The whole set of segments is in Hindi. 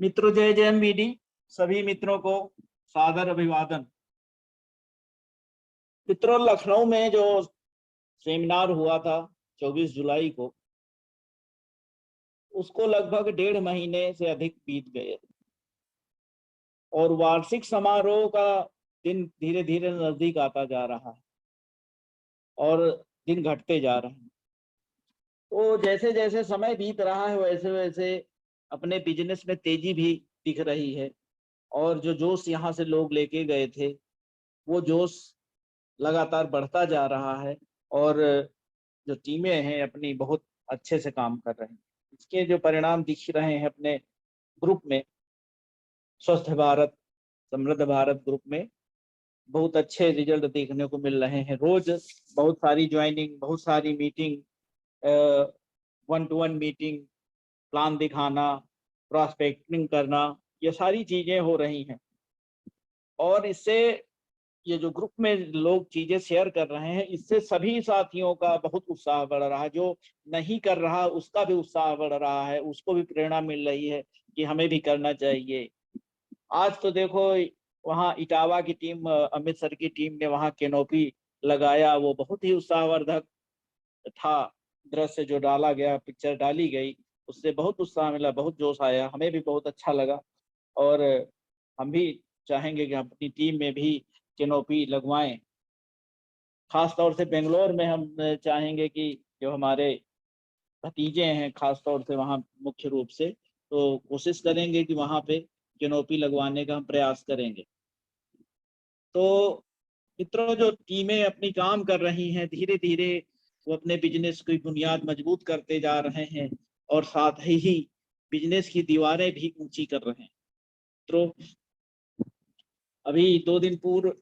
मित्रों, जय जय एमवीडी। सभी मित्रों को सादर अभिवादन। मित्रों, लखनऊ में जो सेमिनार हुआ था 24 जुलाई को, उसको लगभग 1.5 महीने से अधिक बीत गए और वार्षिक समारोह का दिन धीरे धीरे नजदीक आता जा रहा है और दिन घटते जा रहे हैं। तो जैसे जैसे समय बीत रहा है वैसे वैसे अपने बिजनेस में तेजी भी दिख रही है और जो जोश यहाँ से लोग लेके गए थे वो जोश लगातार बढ़ता जा रहा है और जो टीमें हैं अपनी बहुत अच्छे से काम कर रहे हैं। इसके जो परिणाम दिख रहे हैं अपने ग्रुप में, स्वस्थ भारत समृद्ध भारत ग्रुप में बहुत अच्छे रिजल्ट देखने को मिल रहे हैं। रोज बहुत सारी ज्वाइनिंग, बहुत सारी मीटिंग, 1-to-1 मीटिंग, प्लान दिखाना, प्रॉस्पेक्टिंग करना, ये सारी चीजें हो रही हैं और इससे ये जो ग्रुप में लोग चीजें शेयर कर रहे हैं, इससे सभी साथियों का बहुत उत्साह बढ़ रहा है। जो नहीं कर रहा उसका भी उत्साह बढ़ रहा है, उसको भी प्रेरणा मिल रही है कि हमें भी करना चाहिए। आज तो देखो वहाँ इटावा की टीम, अमित सर की टीम ने वहाँ कैनोपी लगाया, वो बहुत ही उत्साहवर्धक था। दृश्य जो डाला गया, पिक्चर डाली गई, उससे बहुत उत्साह मिला, बहुत जोश आया, हमें भी बहुत अच्छा लगा और हम भी चाहेंगे कि अपनी टीम में भी कैनोपी लगवाएं। खास तौर से बेंगलोर में हम चाहेंगे कि जो हमारे भतीजे हैं खास तौर से वहाँ मुख्य रूप से, तो कोशिश करेंगे कि वहाँ पे कैनोपी लगवाने का हम प्रयास करेंगे। तो मित्रों, जो टीमें अपनी काम कर रही हैं धीरे धीरे वो अपने बिजनेस की बुनियाद मजबूत करते जा रहे हैं और साथ ही बिजनेस की दीवारें भी ऊंची कर रहे हैं। तो अभी 2 दिन पूर्व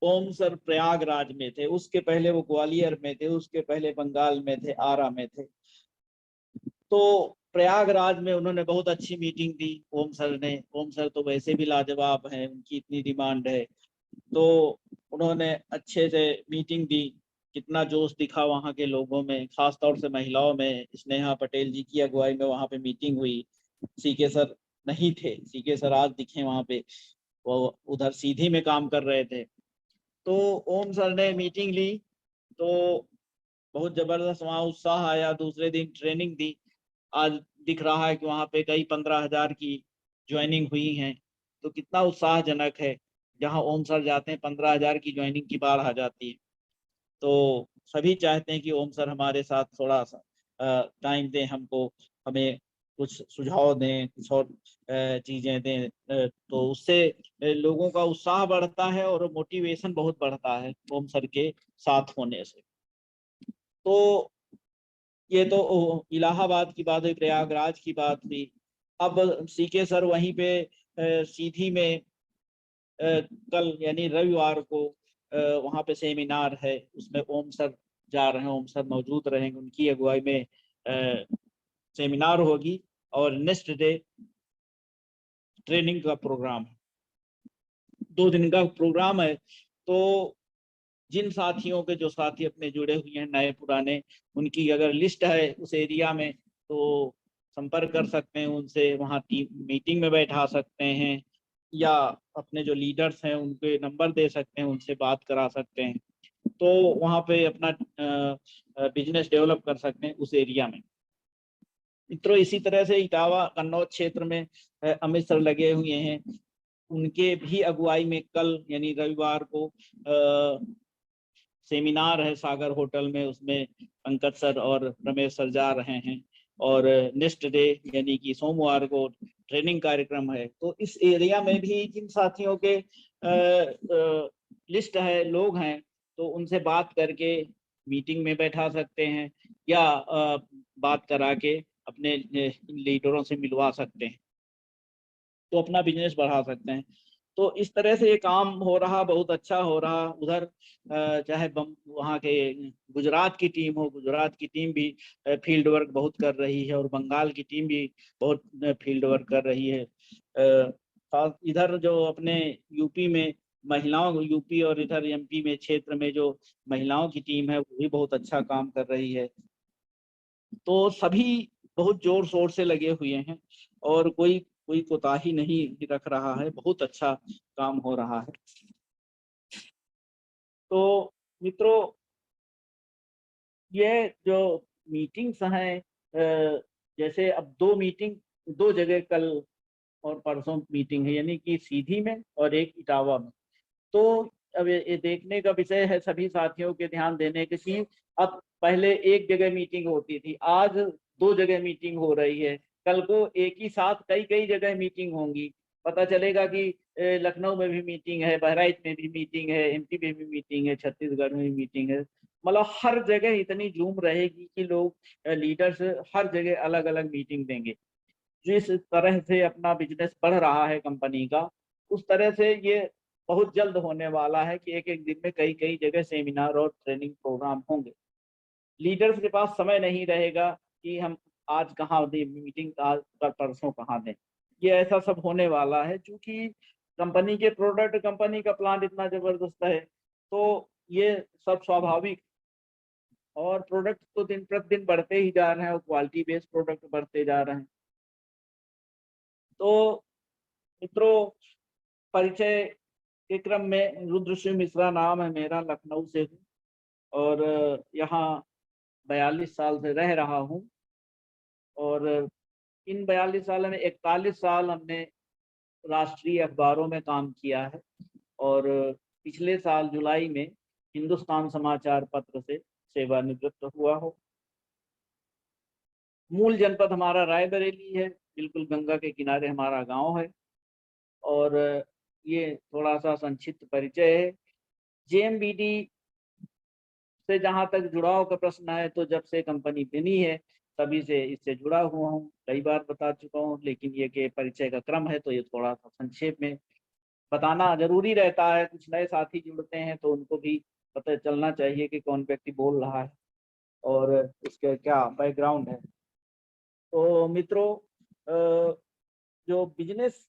ओम सर प्रयागराज में थे, उसके पहले वो ग्वालियर में थे, उसके पहले बंगाल में थे, आरा में थे। तो प्रयागराज में उन्होंने बहुत अच्छी मीटिंग दी ओम सर ने। ओम सर तो वैसे भी लाजवाब हैं, उनकी इतनी डिमांड है, तो उन्होंने अच्छे से मीटिंग दी। कितना जोश दिखा वहाँ के लोगों में, खास तौर से महिलाओं में। स्नेहा पटेल जी की अगुवाई में वहाँ पे मीटिंग हुई। सीके सर नहीं थे, सीके सर आज दिखे वहाँ पे, वो उधर सीधी में काम कर रहे थे। तो ओम सर ने मीटिंग ली तो बहुत जबरदस्त वहाँ उत्साह आया। दूसरे दिन ट्रेनिंग दी। आज दिख रहा है कि वहाँ पे कई 15,000 की ज्वाइनिंग हुई हैं। तो कितना उत्साहजनक है, जहाँ ओम सर जाते हैं 15,000 की ज्वाइनिंग की बाढ़ आ जाती है। तो सभी चाहते हैं कि ओम सर हमारे साथ थोड़ा सा टाइम दें हमको, हमें कुछ सुझाव दें, कुछ और चीजें दें। तो उससे लोगों का उत्साह बढ़ता है और मोटिवेशन बहुत बढ़ता है ओम सर के साथ होने से। तो ये तो इलाहाबाद की बात हुई, प्रयागराज की बात हुई। अब सीके सर वहीं पे सीधी में कल यानी रविवार को वहाँ पे सेमिनार है, उसमें ओम सर जा रहे हैं, ओम सर मौजूद रहेंगे, उनकी अगुवाई में सेमिनार होगी और नेक्स्ट डे ट्रेनिंग का प्रोग्राम है। 2 दिन का प्रोग्राम है। तो जिन साथियों के, जो साथी अपने जुड़े हुए हैं नए पुराने, उनकी अगर लिस्ट है उस एरिया में तो संपर्क कर सकते हैं उनसे, वहाँ टीम मीटिंग में बैठा सकते हैं या अपने जो लीडर्स हैं उनके नंबर दे सकते हैं, उनसे बात करा सकते हैं। तो वहाँ पे अपना बिजनेस डेवलप कर सकते हैं उस एरिया में। मित्रों, इसी तरह से इटावा कन्नौज क्षेत्र में अमित सर लगे हुए हैं। उनके भी अगुवाई में कल यानी रविवार को सेमिनार है सागर होटल में, उसमें पंकज सर और रमेश सर जा रहे हैं और नेक्स्ट डे यानी कि सोमवार को ट्रेनिंग कार्यक्रम है। तो इस एरिया में भी जिन साथियों के लिस्ट है, लोग हैं, तो उनसे बात करके मीटिंग में बैठा सकते हैं या बात करा के अपने लीडरों से मिलवा सकते हैं, तो अपना बिजनेस बढ़ा सकते हैं। तो इस तरह से ये काम हो रहा, बहुत अच्छा हो रहा। उधर चाहे वहाँ के गुजरात की टीम हो, गुजरात की टीम भी फील्ड वर्क बहुत कर रही है और बंगाल की टीम भी बहुत फील्ड वर्क कर रही है। इधर जो अपने यूपी में महिलाओं, यूपी और इधर एमपी में क्षेत्र में जो महिलाओं की टीम है वो भी बहुत अच्छा काम कर रही है। तो सभी बहुत जोर शोर से लगे हुए हैं और कोई कोई कोताही नहीं रख रहा है, बहुत अच्छा काम हो रहा है। तो मित्रों, ये जो मीटिंग्स हैं, जैसे अब दो जगह कल और परसों मीटिंग है, यानी कि सीधी में और एक इटावा में। तो अब ये देखने का विषय है सभी साथियों के ध्यान देने के कि अब पहले एक जगह मीटिंग होती थी, आज दो जगह मीटिंग हो रही है। कल को एक ही साथ कई कई जगह मीटिंग होंगी। पता चलेगा कि लखनऊ में भी मीटिंग है, बहराइच में भी मीटिंग है, एमपी में भी मीटिंग है, छत्तीसगढ़ में भी मीटिंग है। मतलब हर जगह इतनी जूम रहेगी कि लोग लीडर्स हर जगह अलग अलग मीटिंग देंगे। जिस तरह से अपना बिजनेस बढ़ रहा है कंपनी का, उस तरह से ये बहुत जल्द होने वाला है कि एक एक दिन में कई कई जगह सेमिनार और ट्रेनिंग प्रोग्राम होंगे। लीडर्स के पास समय नहीं रहेगा कि हम आज कहाँ दें मीटिंग, आज कल परसों कहाँ दें। ये ऐसा सब होने वाला है क्योंकि कंपनी के प्रोडक्ट, कंपनी का प्लान इतना जबरदस्त है, तो ये सब स्वाभाविक। और प्रोडक्ट तो दिन प्रतिदिन बढ़ते ही जा रहे हैं और क्वालिटी बेस्ड प्रोडक्ट बढ़ते जा रहे हैं। तो मित्रों, परिचय के क्रम में रुद्र सिंह मिश्रा नाम है मेरा, लखनऊ से हूँ और यहाँ 42 साल से रह रहा हूँ। और इन 42 साल में 41 साल हमने राष्ट्रीय अखबारों में काम किया है और पिछले साल जुलाई में हिंदुस्तान समाचार पत्र से सेवानिवृत्त हुआ हो। मूल जनपद हमारा रायबरेली है, बिल्कुल गंगा के किनारे हमारा गांव है। और ये थोड़ा सा संक्षिप्त परिचय है। जेएमबीडी से जहाँ तक जुड़ाव का प्रश्न है, तो जब से कंपनी बनी है तभी से इससे जुड़ा हुआ हूँ, कई बार बता चुका हूँ, लेकिन ये कि परिचय का क्रम है तो ये थोड़ा सा संक्षेप में बताना जरूरी रहता है। कुछ नए साथी जुड़ते हैं तो उनको भी पता चलना चाहिए कि कौन व्यक्ति बोल रहा है और उसके क्या बैकग्राउंड है। तो मित्रों, जो बिजनेस,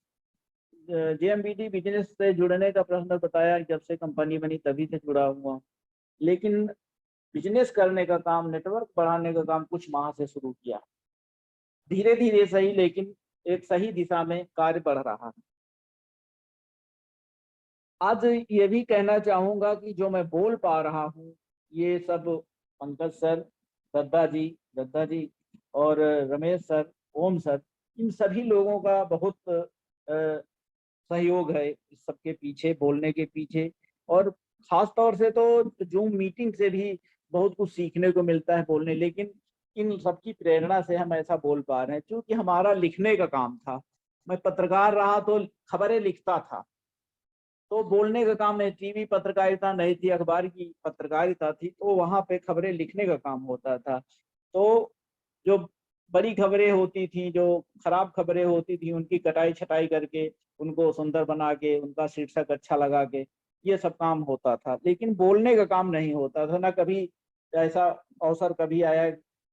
जेएमबीडी बिजनेस से जुड़ने का प्रश्न बताया, जब से कंपनी बनी तभी से जुड़ा हुआ हूँ। लेकिन बिजनेस करने का काम, नेटवर्क बढ़ाने का काम कुछ माह से शुरू किया, धीरे धीरे सही, लेकिन एक सही दिशा में कार्य बढ़ रहा है। आज ये भी कहना चाहूंगा कि जो मैं बोल पा रहा हूँ, ये सब पंकज सर, दद्दा जी और रमेश सर, ओम सर, इन सभी लोगों का बहुत सहयोग है इस सबके पीछे, बोलने के पीछे। और खास तौर से तो जूम मीटिंग से भी बहुत कुछ सीखने को मिलता है बोलने, लेकिन इन सबकी प्रेरणा से हम ऐसा बोल पा रहे हैं। क्योंकि हमारा लिखने का काम था, मैं पत्रकार रहा तो खबरें लिखता था, तो बोलने का काम नहीं, टीवी पत्रकारिता नहीं थी, अखबार की पत्रकारिता थी, तो वहां पे खबरें लिखने का काम होता था। तो जो बड़ी खबरें होती थी, जो खराब खबरें होती थी, उनकी कटाई छटाई करके, उनको सुंदर बना के, उनका शीर्षक अच्छा लगा के, ये सब काम होता था। लेकिन बोलने का काम नहीं होता था। ना कभी ऐसा अवसर कभी आया।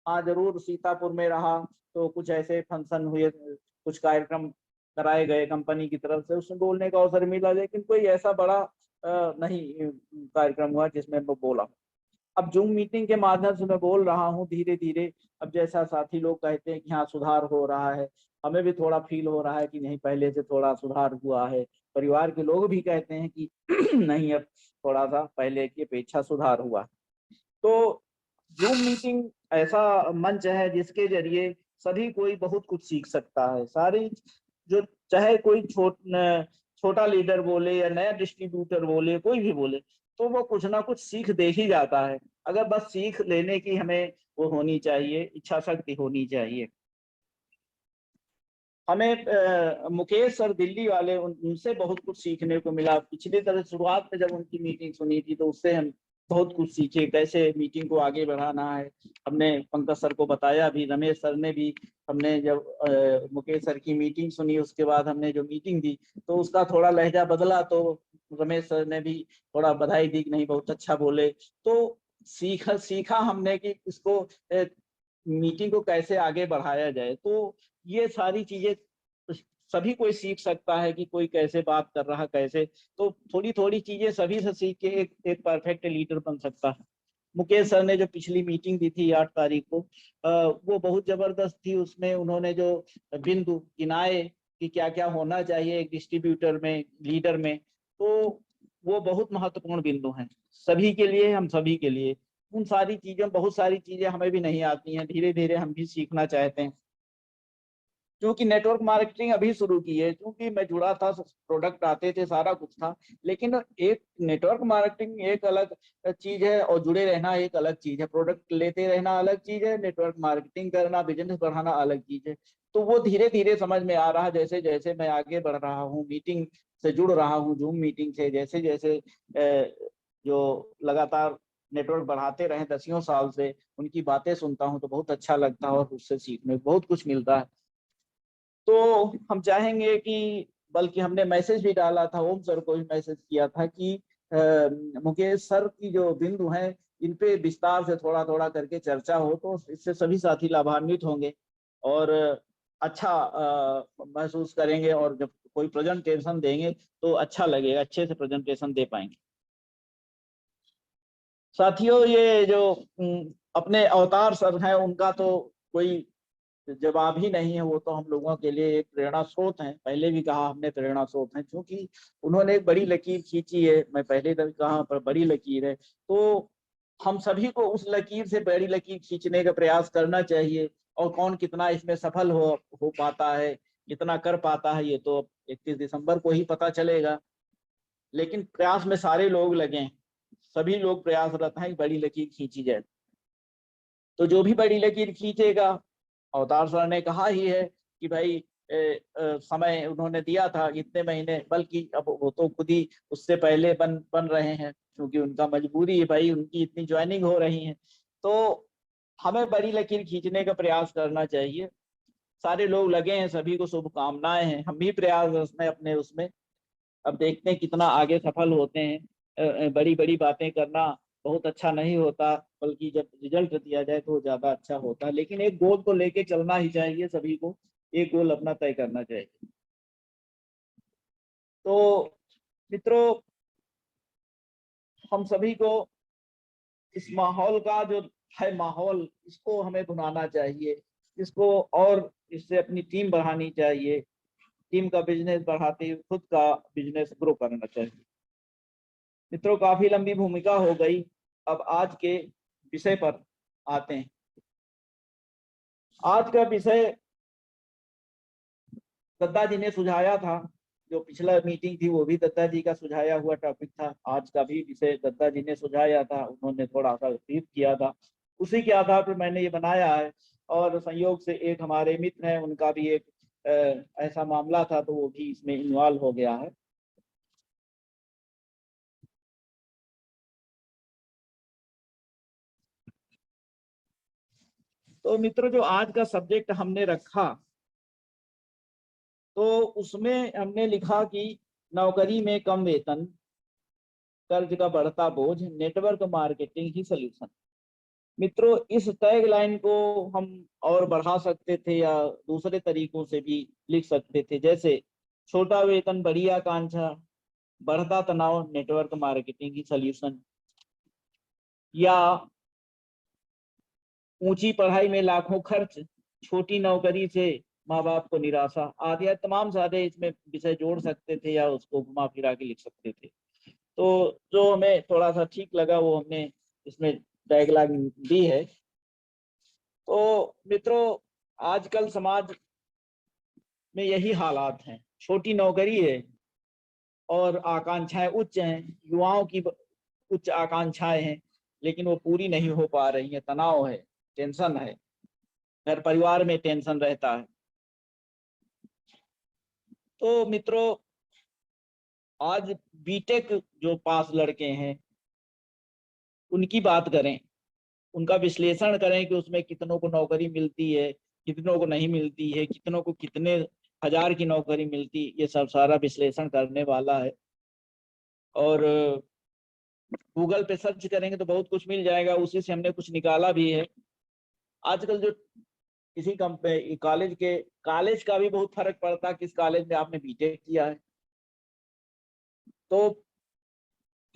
हाँ जरूर, सीतापुर में रहा तो कुछ ऐसे फंक्शन हुए, कुछ कार्यक्रम कराए गए कंपनी की तरफ से, उसमें बोलने का अवसर मिला, लेकिन कोई ऐसा बड़ा नहीं कार्यक्रम हुआ जिसमें मैं बोला। अब जूम मीटिंग के माध्यम से मैं बोल रहा हूँ धीरे धीरे। अब जैसा साथी लोग कहते हैं कि हाँ सुधार हो रहा है, हमें भी थोड़ा फील हो रहा है कि नहीं, पहले से थोड़ा सुधार हुआ है। परिवार के लोग भी कहते हैं कि नहीं, अब थोड़ा सा पहले की अपेक्षा सुधार हुआ है। तो जूम मीटिंग ऐसा मंच है जिसके जरिए सभी कोई बहुत कुछ सीख सकता है। सारी जो, चाहे कोई छोटा लीडर बोले या नया डिस्ट्रीब्यूटर बोले, कोई भी बोले, तो वो कुछ ना कुछ सीख दे ही जाता है। अगर बस सीख लेने की हमें वो होनी चाहिए, इच्छा शक्ति होनी चाहिए। हमें मुकेश सर दिल्ली वाले, उनसे बहुत कुछ सीखने को मिला। पिछली तरह शुरुआत में जब उनकी मीटिंग सुनी थी तो उससे हम बहुत कुछ सीखे, कैसे मीटिंग को आगे बढ़ाना है। हमने पंकज सर को बताया भी, रमेश सर ने भी। हमने जब मुकेश सर की मीटिंग सुनी, उसके बाद हमने जो मीटिंग दी तो उसका थोड़ा लहजा बदला, तो रमेश सर ने भी थोड़ा बधाई दी कि नहीं बहुत अच्छा बोले। तो सीखा हमने कि इसको मीटिंग को कैसे आगे बढ़ाया जाए। तो ये सारी चीजें सभी कोई सीख सकता है कि कोई कैसे बात कर रहा, कैसे। तो थोड़ी थोड़ी चीजें सभी से सीख के एक परफेक्ट लीडर बन सकता है। मुकेश सर ने जो पिछली मीटिंग दी थी 8 तारीख को, वो बहुत जबरदस्त थी। उसमें उन्होंने जो बिंदु गिनाए कि क्या क्या होना चाहिए एक डिस्ट्रीब्यूटर में, लीडर में, तो वो बहुत महत्वपूर्ण बिंदु हैं सभी के लिए, हम सभी के लिए। उन सारी चीजों, बहुत सारी चीजें हमें भी नहीं आती हैं, धीरे धीरे हम भी सीखना चाहते हैं। क्योंकि नेटवर्क मार्केटिंग अभी शुरू की है, क्योंकि मैं जुड़ा था, प्रोडक्ट आते थे, सारा कुछ था, लेकिन एक नेटवर्क मार्केटिंग एक अलग चीज है और जुड़े रहना एक अलग चीज है। प्रोडक्ट लेते रहना अलग चीज है, नेटवर्क मार्केटिंग करना, बिजनेस बढ़ाना अलग चीज है। तो वो धीरे धीरे समझ में आ रहा, जैसे जैसे मैं आगे बढ़ रहा हूँ, मीटिंग से जुड़ रहा हूँ, जूम मीटिंग से, जैसे जैसे जो लगातार नेटवर्क बढ़ाते रहे दसियों साल से, उनकी बातें सुनता हूँ तो बहुत अच्छा लगता है और उससे सीखने बहुत कुछ मिलता है। तो हम चाहेंगे कि, बल्कि हमने मैसेज भी डाला था, ओम सर को भी मैसेज किया था कि मुकेश सर की जो बिंदु हैं, इन पे विस्तार से थोड़ा थोड़ा करके चर्चा हो, तो इससे सभी साथी लाभान्वित होंगे और अच्छा महसूस करेंगे, और जब कोई प्रेजेंटेशन देंगे तो अच्छा लगेगा, अच्छे से प्रेजेंटेशन दे पाएंगे। साथियों, ये जो अपने अवतार सर हैं, उनका तो कोई जवाब ही नहीं है। वो तो हम लोगों के लिए एक प्रेरणा स्रोत हैं, पहले भी कहा हमने प्रेरणा स्रोत हैं, क्योंकि उन्होंने एक बड़ी लकीर खींची है। मैं पहले भी कहा पर बड़ी लकीर है, तो हम सभी को उस लकीर से बड़ी लकीर खींचने का प्रयास करना चाहिए। और कौन कितना इसमें सफल हो पाता है, कितना कर पाता है, ये तो 31 दिसंबर को ही पता चलेगा। लेकिन प्रयास में सारे लोग लगे, सभी लोग प्रयासरत हैं कि बड़ी लकीर खींची जाए। तो जो भी बड़ी लकीर खींचेगा, अवतार सर ने कहा ही है कि भाई समय उन्होंने दिया था इतने महीने, बल्कि अब वो तो खुद ही उससे पहले बन रहे हैं, क्योंकि उनका मजबूरी है भाई, उनकी इतनी ज्वाइनिंग हो रही है। तो हमें बड़ी लकीर खींचने का प्रयास करना चाहिए। सारे लोग लगे हैं, सभी को शुभकामनाएं हैं, हम भी प्रयास में अपने उसमें। अब देखते हैं कितना आगे सफल होते हैं। बड़ी बड़ी बातें करना बहुत अच्छा नहीं होता, बल्कि जब रिजल्ट दिया जाए तो ज्यादा अच्छा होता है। लेकिन एक गोल को लेके चलना ही चाहिए, सभी को एक गोल अपना तय करना चाहिए। तो मित्रों, हम सभी को इस माहौल का जो है, माहौल, इसको हमें बनाना चाहिए, इसको, और इससे अपनी टीम बढ़ानी चाहिए। टीम का बिजनेस बढ़ाते हुए खुद का बिजनेस ग्रो करना चाहिए। मित्रों, काफी लंबी भूमिका हो गई, अब आज के विषय पर आते हैं। आज का विषय दत्ता जी ने सुझाया था, जो पिछला मीटिंग थी वो भी दत्ता जी का सुझाया हुआ टॉपिक था। आज का भी विषय दत्ता जी ने सुझाया था, उन्होंने थोड़ा सा ब्रीफ किया था, उसी के आधार पर मैंने ये बनाया है। और संयोग से एक हमारे मित्र हैं, उनका भी एक ऐसा मामला था, तो वो भी इसमें इन्वॉल्व हो गया है। तो मित्रों, जो आज का सब्जेक्ट हमने रखा, तो उसमें हमने लिखा कि नौकरी में कम वेतन, कर्ज का बढ़ता बोझ, नेटवर्क मार्केटिंग ही सलूशन। मित्रों, इस टैग लाइन को हम और बढ़ा सकते थे, या दूसरे तरीकों से भी लिख सकते थे, जैसे छोटा वेतन बड़ी आकांक्षा, बढ़ता तनाव, नेटवर्क मार्केटिंग ही सलूशन, या ऊंची पढ़ाई में लाखों खर्च, छोटी नौकरी से माँ बाप को निराशा आदि। तमाम सारे इसमें विषय जोड़ सकते थे, या उसको घुमा फिरा के लिख सकते थे। तो जो हमें थोड़ा सा ठीक लगा वो हमने इसमें टैगलाइन दी है। तो मित्रों, आजकल समाज में यही हालात हैं, छोटी नौकरी है और आकांक्षाएं उच्च हैं, युवाओं की उच्च आकांक्षाएं हैं, लेकिन वो पूरी नहीं हो पा रही हैं। तनाव है, टेंशन है, घर परिवार में टेंशन रहता है। तो मित्रों, आज बीटेक जो पास लड़के हैं, उनकी बात करें, उनका विश्लेषण करें कि उसमें कितनों को नौकरी मिलती है, कितनों को नहीं मिलती है, कितनों को कितने हजार की नौकरी मिलती, ये सब सारा विश्लेषण करने वाला है। और गूगल पे सर्च करेंगे तो बहुत कुछ मिल जाएगा, उसी से हमने कुछ निकाला भी है। आजकल जो किसी कॉलेज का भी बहुत फर्क पड़ता है, किस कॉलेज में आपने बीटेक किया है। तो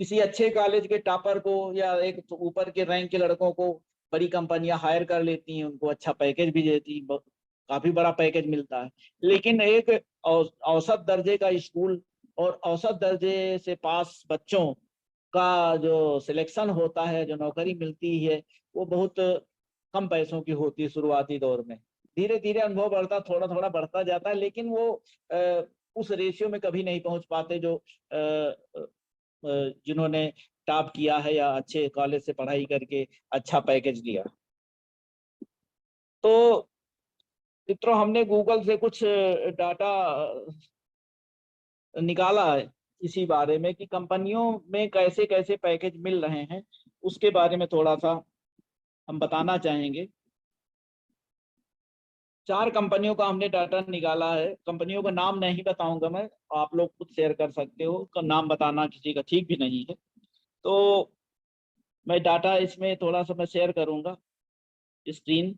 किसी अच्छे कॉलेज के टॉपर को या एक तो ऊपर के रैंक के लड़कों को बड़ी कंपनियां हायर कर लेती हैं, उनको अच्छा पैकेज भी देती हैं, काफी बड़ा पैकेज मिलता है। लेकिन एक औसत दर्जे का स्कूल और औसत दर्जे से पास बच्चों का जो सिलेक्शन होता है, जो नौकरी मिलती है, वो बहुत कम पैसों की होती है शुरुआती दौर में। धीरे धीरे अनुभव बढ़ता, थोड़ा थोड़ा बढ़ता जाता है, लेकिन वो उस रेशियो में कभी नहीं पहुंच पाते जो जिन्होंने टॉप किया है या अच्छे कॉलेज से पढ़ाई करके अच्छा पैकेज लिया। तो मित्रों, हमने गूगल से कुछ डाटा निकाला है इसी बारे में कि कंपनियों में कैसे कैसे पैकेज मिल रहे हैं, उसके बारे में थोड़ा सा हम बताना चाहेंगे। 4 कंपनियों का हमने डाटा निकाला है। कंपनियों का नाम नहीं बताऊंगा मैं, आप लोग खुद शेयर कर सकते हो, का नाम बताना किसी का ठीक भी नहीं है। तो मैं डाटा इसमें थोड़ा सा मैं शेयर करूंगा स्क्रीन।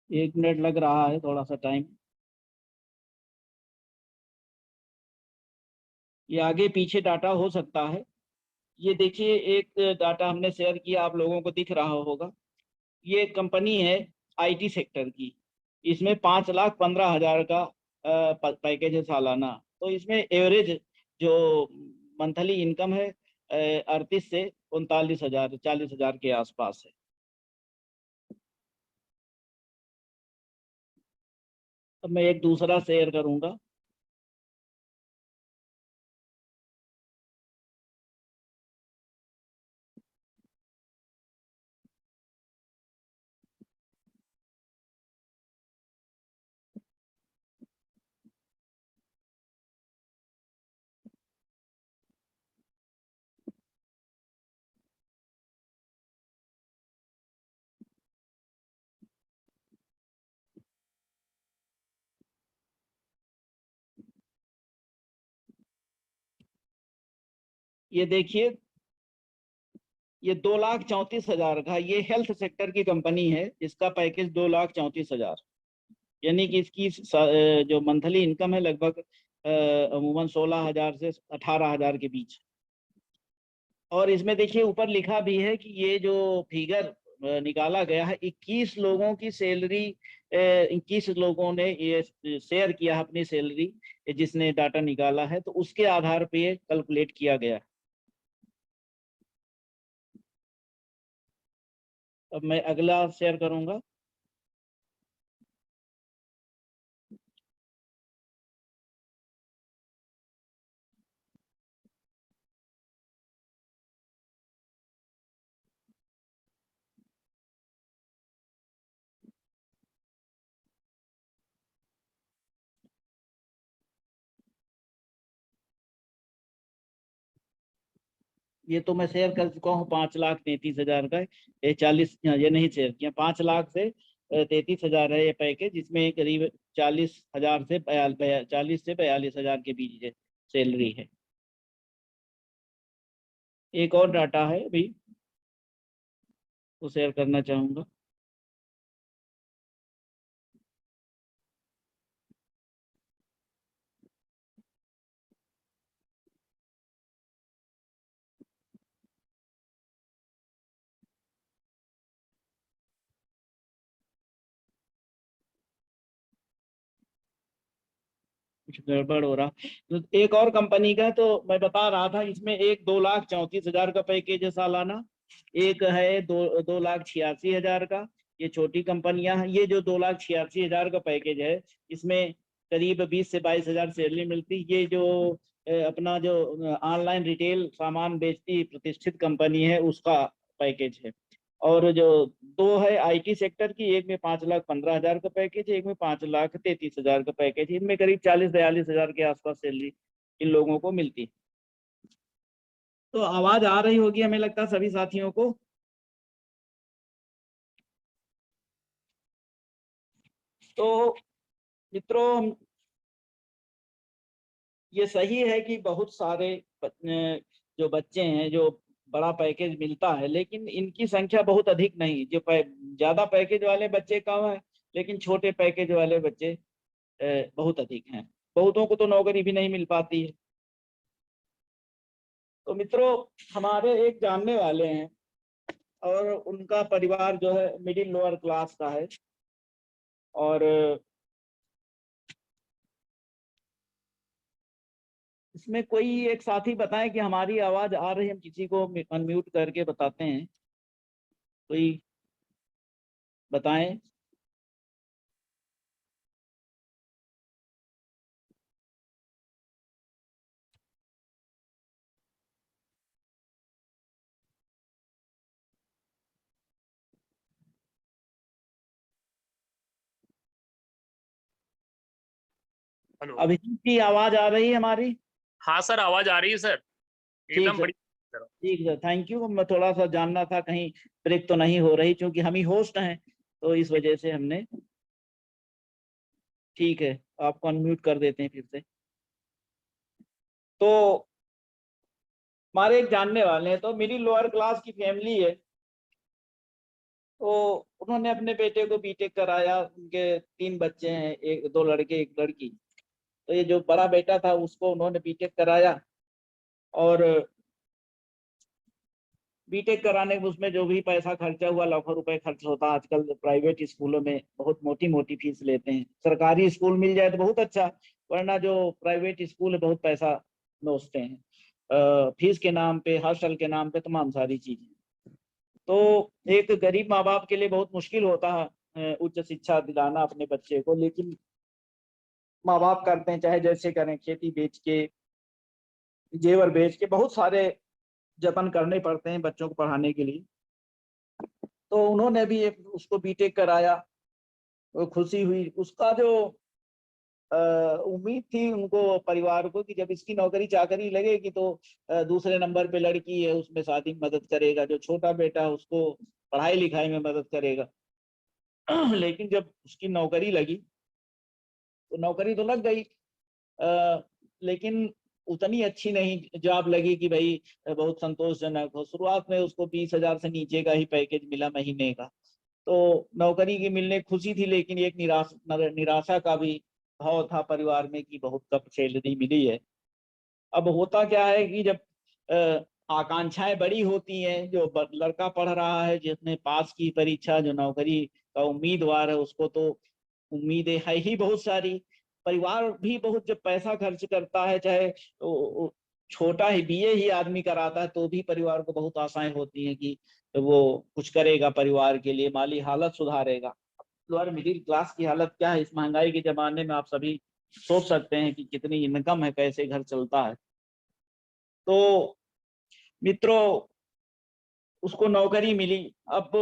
एक मिनट लग रहा है, थोड़ा सा टाइम, ये आगे पीछे डाटा हो सकता है। ये देखिए, एक डाटा हमने शेयर किया, आप लोगों को दिख रहा होगा। ये कंपनी है आईटी सेक्टर की। इसमें 5,15,000 का पैकेज है सालाना। तो इसमें एवरेज जो मंथली इनकम है 38 से 39,000, 40,000 के आसपास है। अब मैं एक दूसरा शेयर करूंगा। ये देखिए, ये 2,34,000 का, ये हेल्थ सेक्टर की कंपनी है। इसका पैकेज 2,34,000, यानी कि इसकी जो मंथली इनकम है लगभग अमूमन 16,000 से 18,000 के बीच। और इसमें देखिए ऊपर लिखा भी है कि ये जो फिगर निकाला गया है, 21 लोगों की सैलरी, 21 लोगों ने ये शेयर किया है अपनी सैलरी, जिसने डाटा निकाला है, तो उसके आधार पे ये कैलकुलेट किया गया है। अब मैं अगला शेयर करूंगा। ये तो मैं शेयर कर चुका हूँ, 5,33,000 का। ये 40, ये नहीं शेयर किया, 5,00,000 से 33,000 है ये पैकेज। इसमें करीब 40,000 से 40 से 42,000 के बीच सैलरी है। एक और डाटा है अभी, वो शेयर करना चाहूंगा। कुछ गड़बड़ हो रहा। तो एक और कंपनी का तो मैं बता रहा था, इसमें एक 2,34,000 का पैकेज है सालाना। एक है 2,86,000 का। ये छोटी कंपनियां हैं। ये जो 2,86,000 का पैकेज है, इसमें करीब 20 से 22,000 सैलरी मिलती। ये जो अपना जो ऑनलाइन रिटेल सामान बेचती प्रतिष्ठित कंपनी है, उसका पैकेज है। और जो दो है आईटी सेक्टर की, एक में 5,15,000 का पैकेज है, एक में 5,33,000 का पैकेज है। इनमें करीब 40-42,000 के आसपास सैलरी इन लोगों को मिलती है। तो आवाज आ रही होगी हमें लगता है सभी साथियों को। तो मित्रों, ये सही है कि बहुत सारे जो बच्चे हैं जो बड़ा पैकेज मिलता है, लेकिन इनकी संख्या बहुत अधिक नहीं। जो ज्यादा पैकेज वाले बच्चे कम है, लेकिन छोटे पैकेज वाले बच्चे बहुत अधिक हैं। बहुतों को तो नौकरी भी नहीं मिल पाती है। तो मित्रों, हमारे एक जानने वाले हैं और उनका परिवार जो है मिडिल लोअर क्लास का है। और इसमें कोई एक साथी बताएं कि हमारी आवाज आ रही है, हम किसी को अनम्यूट करके बताते हैं। कोई बताएं। हेलो। अभिजीत की आवाज आ रही है हमारी? हाँ सर, आवाज आ रही है सर, ठीक एकदम है, बढ़िया सर। ठीक है, थैंक यू। मैं थोड़ा सा जानना था कहीं ब्रेक तो नहीं हो रही, क्योंकि हम ही होस्ट हैं, तो इस वजह से हमने। ठीक है, आपको अनम्यूट कर देते हैं फिर से। तो हमारे एक जानने वाले हैं, तो मिडिल लोअर क्लास की फैमिली है। तो उन्होंने अपने बेटे को बीटेक कराया। उनके 3 बच्चे हैं, एक 2 लड़के 1 लड़की। तो ये जो बड़ा बेटा था उसको उन्होंने बीटेक कराया, और बीटेक कराने में उसमें जो भी पैसा खर्चा हुआ, लाखों रुपए खर्च होता है। आजकल प्राइवेट स्कूलों में बहुत मोटी मोटी फीस लेते हैं। सरकारी स्कूल मिल जाए तो बहुत अच्छा, वरना जो प्राइवेट स्कूल है बहुत पैसा नोचते हैं, फीस के नाम पे, हॉस्टल के नाम पे, तमाम सारी चीजें। तो एक गरीब माँ बाप के लिए बहुत मुश्किल होता है उच्च शिक्षा दिलाना अपने बच्चे को, लेकिन माँ बाप करते हैं, चाहे जैसे करें, खेती बेच के, जेवर बेच के, बहुत सारे जतन करने पड़ते हैं बच्चों को पढ़ाने के लिए। तो उन्होंने भी एक उसको बीटेक कराया। वो खुशी हुई। उसका जो उम्मीद थी उनको, परिवार को, कि जब इसकी नौकरी चाकरी लगेगी तो दूसरे नंबर पे लड़की है, उसमें शादी में मदद करेगा, जो छोटा बेटा है उसको पढ़ाई लिखाई में मदद करेगा। लेकिन जब उसकी नौकरी लगी, तो नौकरी तो लग गई, लेकिन उतनी अच्छी नहीं जॉब लगी कि भाई बहुत संतोषजनक हो। शुरुआत में उसको 20,000 से नीचे का ही पैकेज मिला महीने का। तो नौकरी की मिलने खुशी थी, लेकिन एक निराशा का भी भाव था परिवार में कि बहुत कम सैलरी मिली है। अब होता क्या है कि जब आकांक्षाएं बड़ी होती हैं, जो लड़का पढ़ रहा है, जिसने पास की परीक्षा, जो नौकरी का उम्मीदवार है, उसको तो उम्मीदें है ही बहुत सारी। परिवार भी बहुत जब पैसा खर्च करता है, चाहे छोटा ही बीए ही आदमी कराता है, तो भी परिवार को बहुत आशाएं होती हैं कि वो कुछ करेगा परिवार के लिए, माली हालत सुधारेगा। लोअर मिडिल क्लास की हालत क्या है इस महंगाई के जमाने में, आप सभी सोच सकते हैं कि कितनी इनकम है, कैसे घर चलता है। तो मित्रों, उसको नौकरी मिली। अब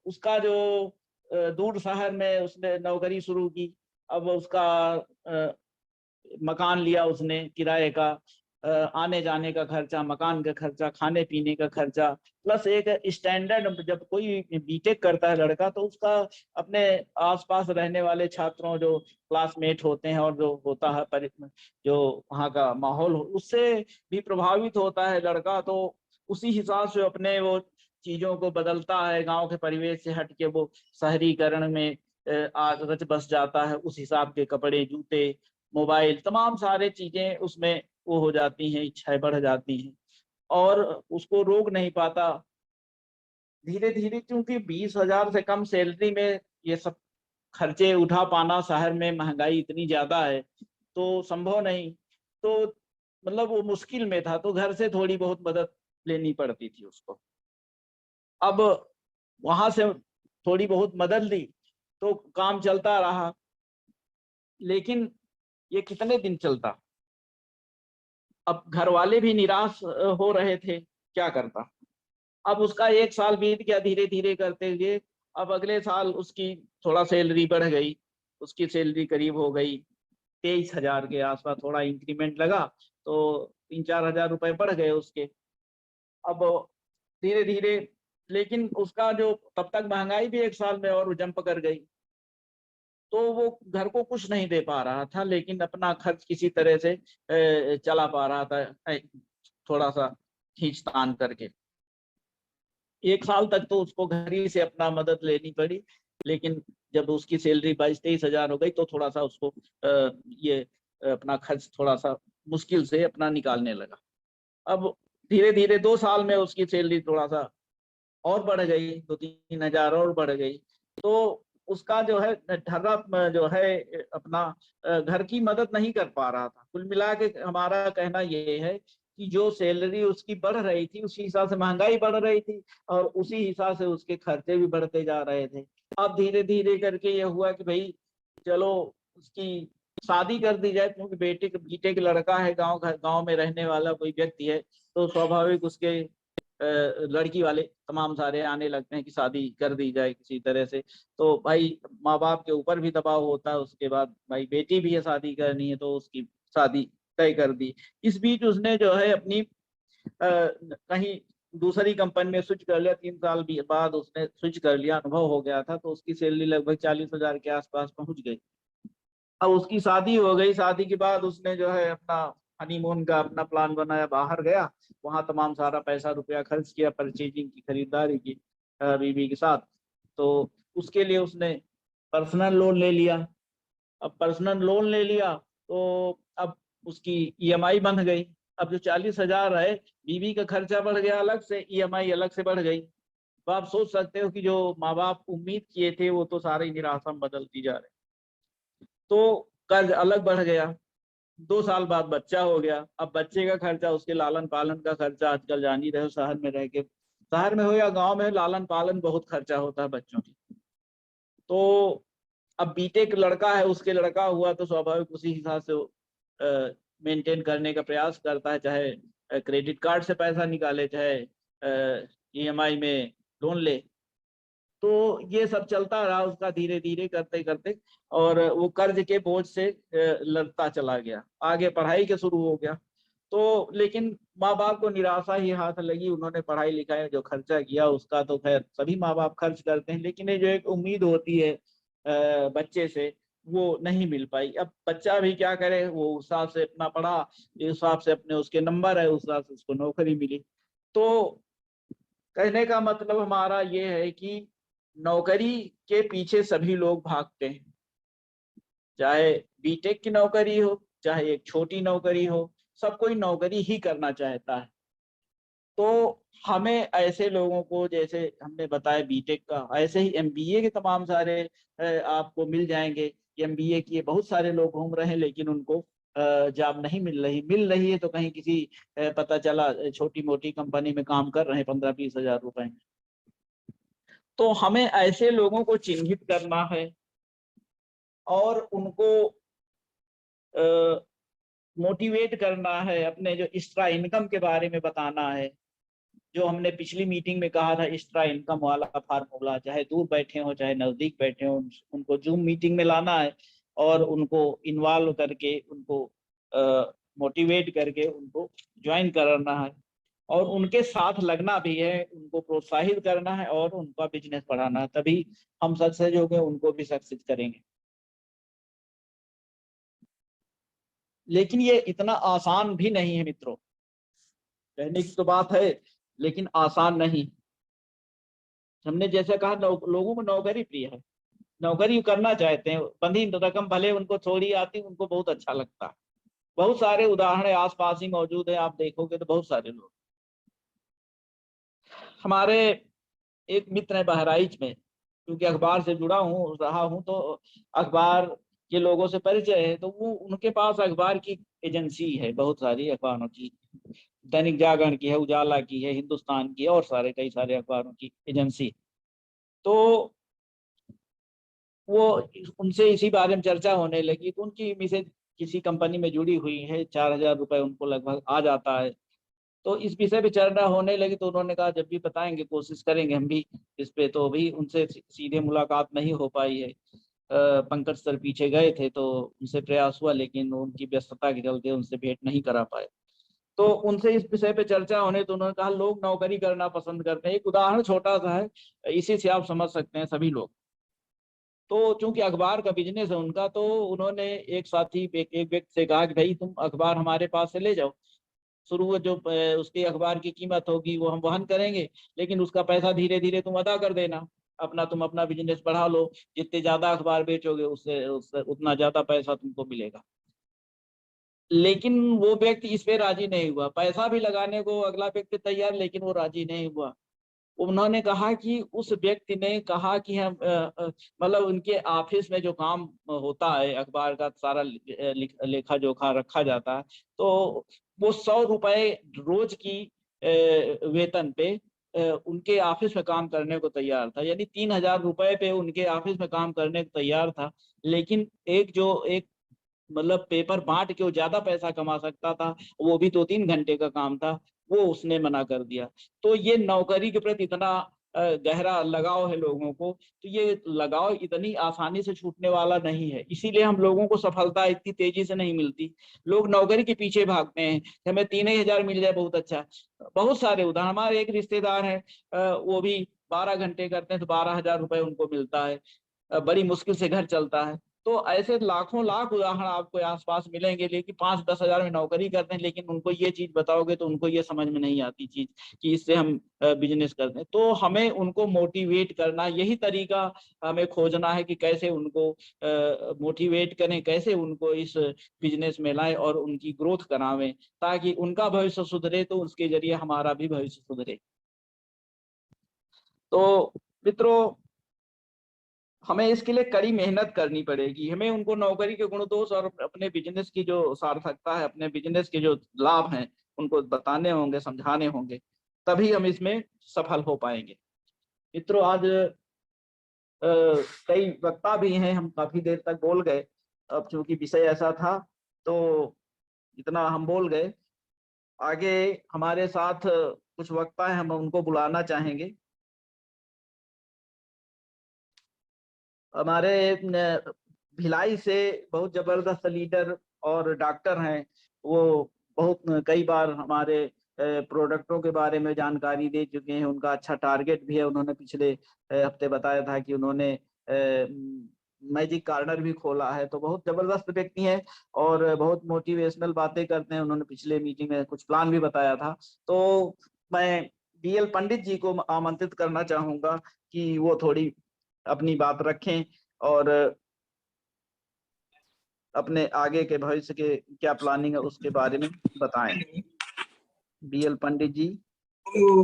उसका जो दूर शहर में उसने नौकरी शुरू की। अब उसका मकान लिया उसने किराए का, आने जाने का खर्चा, मकान का खर्चा, खाने पीने का खर्चा, प्लस एक स्टैंडर्ड। जब कोई बीटेक करता है लड़का, तो उसका अपने आसपास रहने वाले छात्रों, जो क्लासमेट होते हैं, और जो होता है जो वहाँ का माहौल उससे भी प्रभावित होता है लड़का। तो उसी हिसाब से अपने वो चीजों को बदलता है। गांव के परिवेश से हट के वो शहरीकरण में आज रच बस जाता है। उस हिसाब के कपड़े, जूते, मोबाइल, तमाम सारे चीजें उसमें वो हो जाती हैं, इच्छाएं बढ़ जाती हैं, और उसको रोक नहीं पाता। धीरे धीरे, क्योंकि 20,000 से कम सैलरी में ये सब खर्चे उठा पाना, शहर में महंगाई इतनी ज्यादा है, तो संभव नहीं। तो मतलब वो मुश्किल में था, तो घर से थोड़ी बहुत मदद लेनी पड़ती थी उसको। अब वहां से थोड़ी बहुत मदद ली तो काम चलता रहा, लेकिन ये कितने दिन चलता। अब घर वाले भी निराश हो रहे थे, क्या करता। अब उसका 1 साल बीत गया धीरे धीरे करते हुए। अब अगले साल उसकी थोड़ा सैलरी बढ़ गई। उसकी सैलरी करीब हो गई 23,000 के आसपास, थोड़ा इंक्रीमेंट लगा, तो 3-4 हजार रुपए बढ़ गए उसके। अब धीरे धीरे, लेकिन उसका जो, तब तक महंगाई भी 1 साल में और जंप कर गई। तो वो घर को कुछ नहीं दे पा रहा था, लेकिन अपना खर्च किसी तरह से चला पा रहा था, थोड़ा सा खींचतान करके। 1 साल तक तो उसको घर ही से अपना मदद लेनी पड़ी, लेकिन जब उसकी सैलरी 22-23 हजार हो गई तो थोड़ा सा उसको ये अपना खर्च थोड़ा सा मुश्किल से अपना निकालने लगा। अब धीरे धीरे 2 साल में उसकी सैलरी थोड़ा सा और बढ़ गई, 2-3 हजार और बढ़ गई। तो उसका जो है ढर्रा जो है अपना घर की मदद नहीं कर पा रहा था। कुल मिला के हमारा कहना ये है कि जो सैलरी उसकी बढ़ रही थी उसी हिसाब से महंगाई बढ़ रही थी, और उसी हिसाब से उसके खर्चे भी बढ़ते जा रहे थे। अब धीरे धीरे करके ये हुआ कि भाई चलो उसकी शादी कर दी जाए, क्योंकि बेटे के लड़का है, गांव में रहने वाला कोई व्यक्ति है, तो स्वाभाविक उसके लड़की वाले तमाम सारे आने लगते हैं कि शादी कर दी जाए किसी तरह से। तो भाई माँ बाप के ऊपर भी दबाव होता है, उसके बाद भाई बेटी भी है शादी करनी है, तो उसकी शादी तय कर दी। इस बीच उसने जो है अपनी कहीं दूसरी कंपनी में स्विच कर लिया। 3 साल बाद उसने स्विच कर लिया, अनुभव हो गया था, तो उसकी सैलरी लगभग 40 हजार के आसपास पहुंच गई। अब उसकी शादी हो गई, शादी के बाद उसने जो है अपना हनीमून का अपना प्लान बनाया, बाहर गया, वहां तमाम सारा पैसा रुपया खर्च किया, परचेजिंग की, खरीदारी की बीवी के साथ। तो उसके लिए उसने पर्सनल लोन ले लिया। अब पर्सनल लोन ले लिया तो अब उसकी ईएमआई बन गई। अब जो 40 हजार है, बीवी का खर्चा बढ़ गया, अलग से ईएमआई अलग से बढ़ गई। तो आप सोच सकते हो कि जो माँ बाप उम्मीद किए थे वो तो सारी निराशा में बदलती जा रही। तो कर्ज अलग बढ़ गया। 2 साल बाद बच्चा हो गया। अब बच्चे का खर्चा, उसके लालन पालन का खर्चा, आजकल जान ही रहे हो, शहर में रह के, शहर में हो या गांव में, लालन पालन बहुत खर्चा होता है बच्चों की। तो अब बीटेक लड़का है, उसके लड़का हुआ तो स्वाभाविक उसी हिसाब से मेंटेन करने का प्रयास करता है, चाहे क्रेडिट कार्ड से पैसा निकाले, चाहे ईएमआई में लोन ले। तो ये सब चलता रहा उसका, धीरे धीरे करते करते, और वो कर्ज के बोझ से लड़ता चला गया, आगे पढ़ाई के शुरू हो गया। तो लेकिन माँ बाप को निराशा ही हाथ लगी। उन्होंने पढ़ाई लिखाई जो खर्चा किया उसका तो खैर सभी माँ बाप खर्च करते हैं, लेकिन ये जो एक उम्मीद होती है बच्चे से, वो नहीं मिल पाई। अब बच्चा भी क्या करे, वो उस हिसाब से अपना पढ़ा, जिस हिसाब से अपने उसके नंबर है उस हिसाब से उसको नौकरी मिली। तो कहने का मतलब हमारा ये है कि नौकरी के पीछे सभी लोग भागते हैं, चाहे बीटेक की नौकरी हो, चाहे एक छोटी नौकरी हो, सब कोई नौकरी ही करना चाहता है। तो हमें ऐसे लोगों को, जैसे हमने बताया बीटेक का, ऐसे ही एमबीए के तमाम सारे आपको मिल जाएंगे। एमबीए किए बहुत सारे लोग घूम रहे हैं, लेकिन उनको जॉब नहीं मिल रही है तो कहीं किसी पता चला छोटी मोटी कंपनी में काम कर रहे हैं 15-20 हजार रुपए में। तो हमें ऐसे लोगों को चिन्हित करना है और उनको मोटिवेट करना है, अपने जो एक्स्ट्रा इनकम के बारे में बताना है। जो हमने पिछली मीटिंग में कहा था, एक्स्ट्रा इनकम वाला फार्मूला, चाहे दूर बैठे हो चाहे नजदीक बैठे हो, उनको जूम मीटिंग में लाना है और उनको इन्वॉल्व करके, उनको मोटिवेट करके उनको ज्वाइन कराना है, और उनके साथ लगना भी है, उनको प्रोत्साहित करना है और उनका बिजनेस बढ़ाना है। तभी हम सक्सेस होंगे, उनको भी सक्सेस करेंगे। लेकिन ये इतना आसान भी नहीं है मित्रों, कहने की तो बात है लेकिन आसान नहीं। हमने जैसे कहा, लोगों को नौकरी प्रिय है, नौकरी करना चाहते हैं, बंधी रकम भले उनको थोड़ी आती, उनको बहुत अच्छा लगता है। बहुत सारे उदाहरण आस पास ही मौजूद है, आप देखोगे तो बहुत सारे लोग। हमारे एक मित्र है बहराइच में, क्योंकि अखबार से जुड़ा हूँ रहा हूँ, तो अखबार के लोगों से परिचय है। तो वो उनके पास अखबार की एजेंसी है, बहुत सारी अखबारों की, दैनिक जागरण की है, उजाला की है, हिंदुस्तान की है, और सारे कई सारे अखबारों की एजेंसी। तो वो उनसे इसी बारे में चर्चा होने लगी, तो उनकी मिसेज किसी कंपनी में जुड़ी हुई है, 4 हजार रुपए उनको लगभग आ जाता है। तो इस विषय पे चर्चा होने लगी, तो उन्होंने कहा जब भी बताएंगे कोशिश करेंगे हम भी इस पे। तो भी उनसे सीधे मुलाकात नहीं हो पाई है। पंकज सर पीछे गए थे तो उनसे प्रयास हुआ, लेकिन उनकी व्यस्तता के चलते उनसे भेंट नहीं करा पाए। तो उनसे इस विषय पे चर्चा होने, तो उन्होंने कहा लोग नौकरी करना पसंद करते हैं। एक उदाहरण छोटा सा है, इसी से आप समझ सकते हैं सभी लोग। तो चूंकि अखबार का बिजनेस है उनका, तो उन्होंने एक साथी एक व्यक्ति से कहा कि भाई तुम अखबार हमारे पास से ले जाओ, शुरू में जो उसकी अखबार की कीमत होगी वो हम वहन करेंगे, लेकिन उसका पैसा धीरे धीरे तुम अदा कर देना, तुम अपना बिजनेस बढ़ा लो, जितने ज्यादा अखबार बेचोगे उससे उतना ज्यादा पैसा तुमको मिलेगा। लेकिन वो व्यक्ति इस पे राजी नहीं हुआ, पैसा भी लगाने को अगला व्यक्ति तैयार, लेकिन वो राजी नहीं हुआ। उन्होंने कहा कि उस व्यक्ति ने कहा कि हम मतलब उनके ऑफिस में जो काम होता है, अखबार का सारा लेखा जोखा रखा जाता है, तो वो 100 रुपए रोज की वेतन पे उनके ऑफिस में काम करने को तैयार था, यानी 3,000 रुपए पे उनके ऑफिस में काम करने को तैयार था। लेकिन एक मतलब पेपर बांट के वो ज्यादा पैसा कमा सकता था, वो भी 2-3 घंटे का काम था, वो उसने मना कर दिया। तो ये नौकरी के प्रति इतना गहरा लगाव है लोगों को, तो ये लगाव इतनी आसानी से छूटने वाला नहीं है, इसीलिए हम लोगों को सफलता इतनी तेजी से नहीं मिलती। लोग नौकरी के पीछे भागते हैं, हमें 3,000 मिल जाए बहुत अच्छा। बहुत सारे उदाहरण, हमारे एक रिश्तेदार है, वो भी 12 घंटे करते हैं तो 12,000 रुपए उनको मिलता है, बड़ी मुश्किल से घर चलता है। तो ऐसे लाखों लाख उदाहरण आपको आसपास मिलेंगे, लेकिन 5-10 हजार में नौकरी करते हैं, लेकिन उनको ये चीज बताओगे तो उनको ये समझ में नहीं आती चीज कि इससे हम बिजनेस करते हैं। तो हमें उनको मोटिवेट करना, यही तरीका हमें खोजना है कि कैसे उनको मोटिवेट करें, कैसे उनको इस बिजनेस में लाएं और उनकी ग्रोथ करावें, ताकि उनका भविष्य सुधरे तो उसके जरिए हमारा भी भविष्य सुधरे। तो मित्रों, हमें इसके लिए कड़ी मेहनत करनी पड़ेगी, हमें उनको नौकरी के गुण दोष और अपने बिजनेस की जो सार्थकता है, अपने बिजनेस के जो लाभ हैं उनको बताने होंगे, समझाने होंगे, तभी हम इसमें सफल हो पाएंगे। मित्रों, आज कई वक्ता भी हैं, हम काफी देर तक बोल गए, अब चूंकि विषय ऐसा था तो इतना हम बोल गए। आगे हमारे साथ कुछ वक्ता हैं, हम उनको बुलाना चाहेंगे। हमारे भिलाई से बहुत जबरदस्त लीडर और डॉक्टर हैं, वो बहुत कई बार हमारे प्रोडक्टों के बारे में जानकारी दे चुके हैं, उनका अच्छा टारगेट भी है। उन्होंने पिछले हफ्ते बताया था कि उन्होंने मैजिक कार्नर भी खोला है, तो बहुत जबरदस्त व्यक्ति हैं और बहुत मोटिवेशनल बातें करते हैं। उन्होंने पिछले मीटिंग में कुछ प्लान भी बताया था। तो मैं BL पंडित जी को आमंत्रित करना चाहूंगा कि वो थोड़ी अपनी बात रखें और अपने आगे के भविष्य के क्या प्लानिंग है उसके बारे में बताएं। BL पंडित जी। हेलो।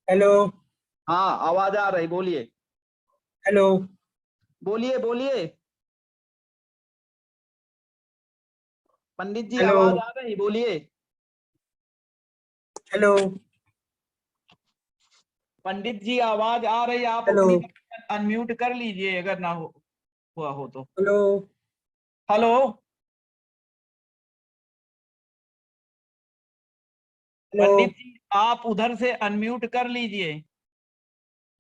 हेलो। हाँ, आवाज आ रही, बोलिए हेलो। बोलिए बोलिए पंडित जी, हेलो। आवाज आ रही, बोलिए। हेलो। पंडित जी, आवाज आ रही, आप हेलो। अपनी अनम्यूट कर लीजिए अगर ना हुआ हो तो। Hello. Hello hello. Pandit ji, आप उधर से अनम्यूट कर लीजिए,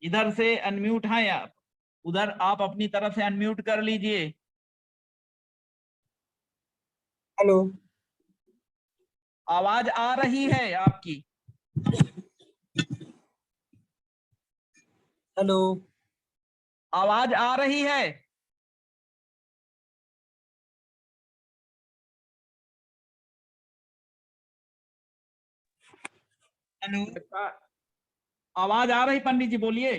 इधर से अनम्यूट हैं आप, उधर आप अपनी तरफ से अनम्यूट कर लीजिए। हेलो। आवाज आ रही है आपकी। हेलो। आवाज आ रही है। हेलो। आवाज आ रही पंडित जी, बोलिए।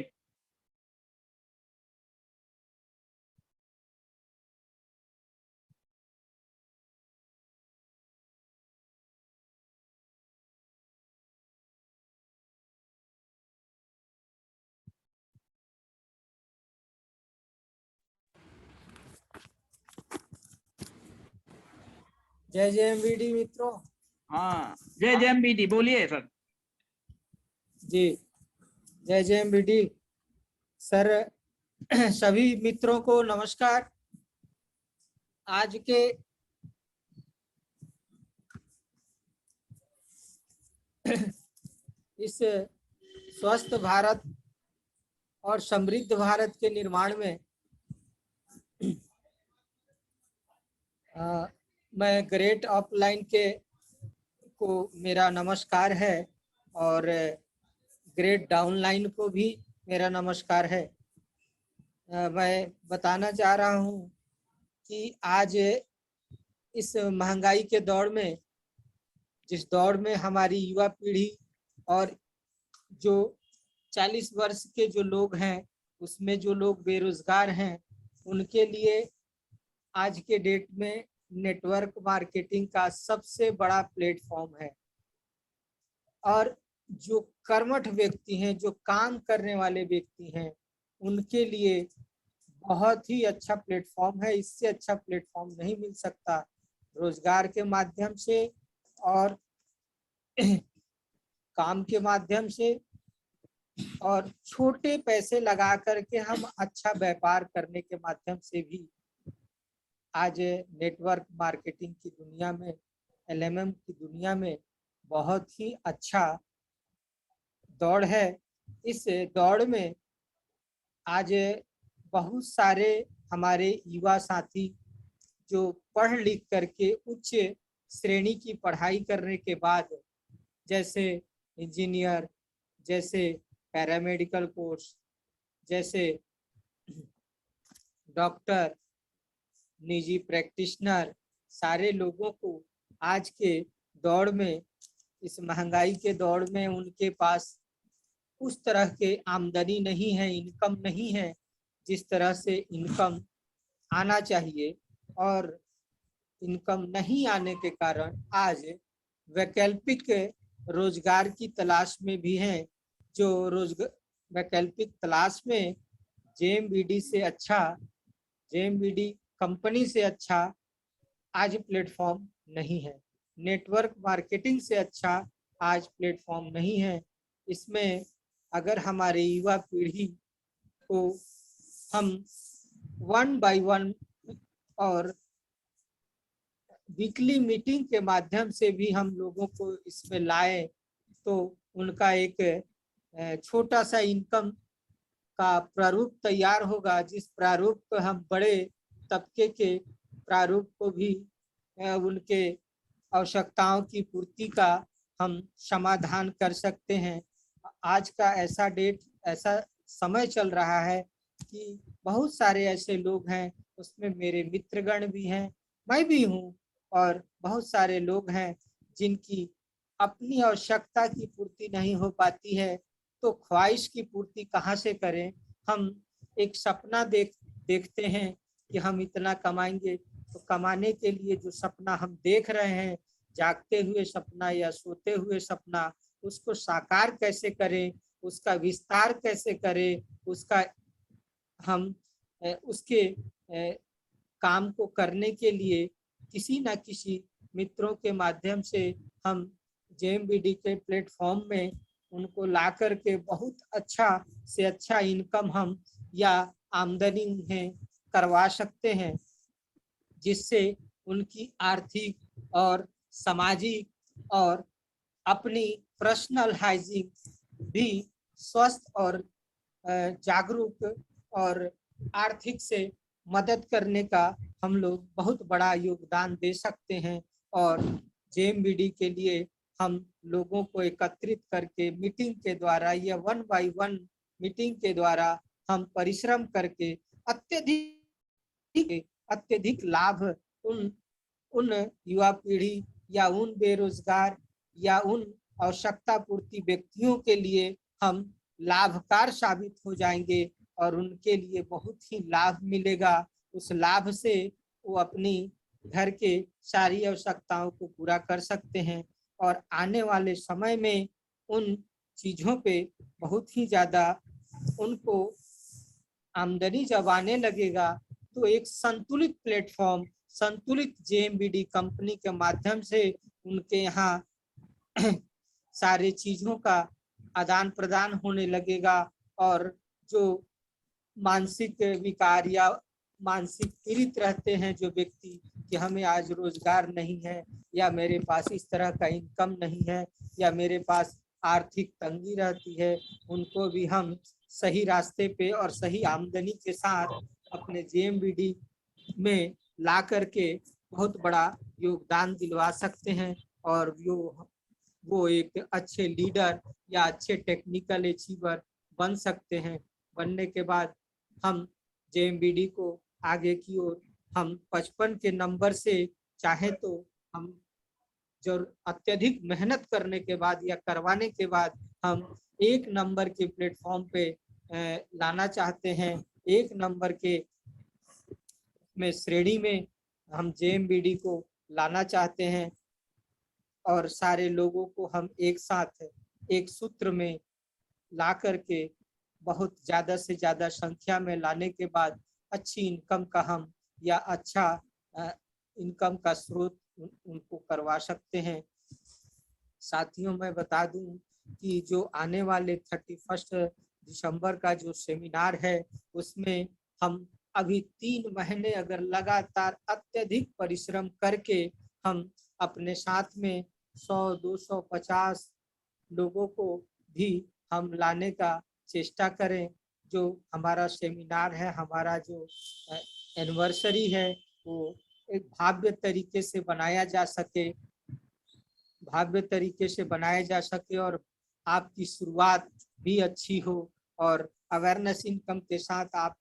जय जय MVD मित्रों। हाँ, जय जय MVD, बोलिए सर। जी, जय जय MVD सर। सभी मित्रों को नमस्कार। आज के इस स्वस्थ भारत और समृद्ध भारत के निर्माण में मैं ग्रेट ऑफलाइन के को मेरा नमस्कार है और ग्रेट डाउनलाइन को भी मेरा नमस्कार है। मैं बताना चाह रहा हूँ कि आज इस महंगाई के दौर में, जिस दौर में हमारी युवा पीढ़ी और जो 40 वर्ष के जो लोग हैं, उसमें जो लोग बेरोजगार हैं, उनके लिए आज के डेट में नेटवर्क मार्केटिंग का सबसे बड़ा प्लेटफॉर्म है। और जो कर्मठ व्यक्ति हैं, जो काम करने वाले व्यक्ति हैं, उनके लिए बहुत ही अच्छा प्लेटफॉर्म है। इससे अच्छा प्लेटफॉर्म नहीं मिल सकता। रोजगार के माध्यम से और काम के माध्यम से और छोटे पैसे लगा करके हम अच्छा व्यापार करने के माध्यम से भी आज नेटवर्क मार्केटिंग की दुनिया में, एलएमएम की दुनिया में बहुत ही अच्छा दौड़ है। इस दौड़ में आज बहुत सारे हमारे युवा साथी जो पढ़ लिख करके उच्च श्रेणी की पढ़ाई करने के बाद, जैसे इंजीनियर, जैसे पैरामेडिकल कोर्स, जैसे डॉक्टर, निजी प्रैक्टिशनर, सारे लोगों को आज के दौर में, इस महंगाई के दौर में उनके पास उस तरह के आमदनी नहीं है, इनकम नहीं है जिस तरह से इनकम आना चाहिए। और इनकम नहीं आने के कारण आज वैकल्पिक रोजगार की तलाश में भी हैं। जो वैकल्पिक तलाश में जेएमबीडी से अच्छा, जेएमबीडी कंपनी से अच्छा आज प्लेटफॉर्म नहीं है। नेटवर्क मार्केटिंग से अच्छा आज प्लेटफॉर्म नहीं है। इसमें अगर हमारे युवा पीढ़ी को हम 1 बाय 1 और वीकली मीटिंग के माध्यम से भी हम लोगों को इसमें लाए, तो उनका एक छोटा सा इनकम का प्रारूप तैयार होगा, जिस प्रारूप को हम बड़े तबके के प्रारूप को भी उनके आवश्यकताओं की पूर्ति का हम समाधान कर सकते हैं। आज का ऐसा समय चल रहा है कि बहुत सारे ऐसे लोग हैं, उसमें मेरे मित्रगण भी हैं, मैं भी हूँ, और बहुत सारे लोग हैं जिनकी अपनी आवश्यकता की पूर्ति नहीं हो पाती है, तो ख्वाहिश की पूर्ति कहाँ से करें। हम एक सपना देखते हैं कि हम इतना कमाएंगे, तो कमाने के लिए जो सपना हम देख रहे हैं, जागते हुए सपना या सोते हुए सपना, उसको साकार कैसे करें, उसका विस्तार कैसे करें, उसका हम उसके काम को करने के लिए किसी न किसी मित्रों के माध्यम से हम जेएमबीडी के प्लेटफॉर्म में उनको ला करके बहुत अच्छा से अच्छा इनकम हम या आमदनी है करवा सकते हैं, जिससे उनकी आर्थिक और सामाजिक और अपनी पर्सनल हाइजीन भी स्वस्थ और जागरूक और आर्थिक से मदद करने का हम लोग बहुत बड़ा योगदान दे सकते हैं। और जेएमबीडी के लिए हम लोगों को एकत्रित करके मीटिंग के द्वारा या 1 बाय 1 मीटिंग के द्वारा हम परिश्रम करके अत्यधिक लाभ उन युवा पीढ़ी या उन बेरोजगार या उन आवश्यकता पूर्ति व्यक्तियों के लिए हम लाभकार साबित हो जाएंगे और उनके लिए बहुत ही लाभ मिलेगा। उस लाभ से वो अपनी घर के सारी आवश्यकताओं को पूरा कर सकते हैं और आने वाले समय में उन चीजों पे बहुत ही ज्यादा उनको आमदनी जब आने लगेगा, तो एक संतुलित प्लेटफॉर्म, संतुलित जेएमबीडी कंपनी के माध्यम से उनके यहाँ सारे चीजों का आदान प्रदान होने लगेगा। और जो मानसिक विकार या मानसिक पीड़ित रहते हैं जो व्यक्ति कि हमें आज रोजगार नहीं है, या मेरे पास इस तरह का इनकम नहीं है, या मेरे पास आर्थिक तंगी रहती है, उनको भी हम सही रास्ते पे और सही आमदनी के साथ अपने जेएमबीडी में ला करके बहुत बड़ा योगदान दिलवा सकते हैं। और वो एक अच्छे लीडर या अच्छे टेक्निकल अचीवर बन सकते हैं। बनने के बाद हम जेएमबीडी को आगे की ओर हम 55 के नंबर से चाहे तो हम जो अत्यधिक मेहनत करने के बाद या करवाने के बाद हम 1 नंबर के प्लेटफॉर्म पे लाना चाहते हैं। 1 नंबर के में श्रेणी में हम जेएमबीडी को लाना चाहते हैं और सारे लोगों को हम एक साथ एक सूत्र में ला करके बहुत ज्यादा से ज्यादा संख्या में लाने के बाद अच्छी इनकम का हम या अच्छा इनकम का स्रोत उनको करवा सकते हैं। साथियों, मैं बता दूं कि जो आने वाले 31 दिसंबर का जो सेमिनार है उसमें हम अभी 3 महीने अगर लगातार अत्यधिक परिश्रम करके हम अपने साथ में 100-250 लोगों को भी हम लाने का चेष्टा करें। जो हमारा सेमिनार है, हमारा जो एनिवर्सरी है, वो एक भव्य तरीके से बनाया जा सके और आपकी शुरुआत भी अच्छी हो और अवेयरनेस इनकम के साथ आप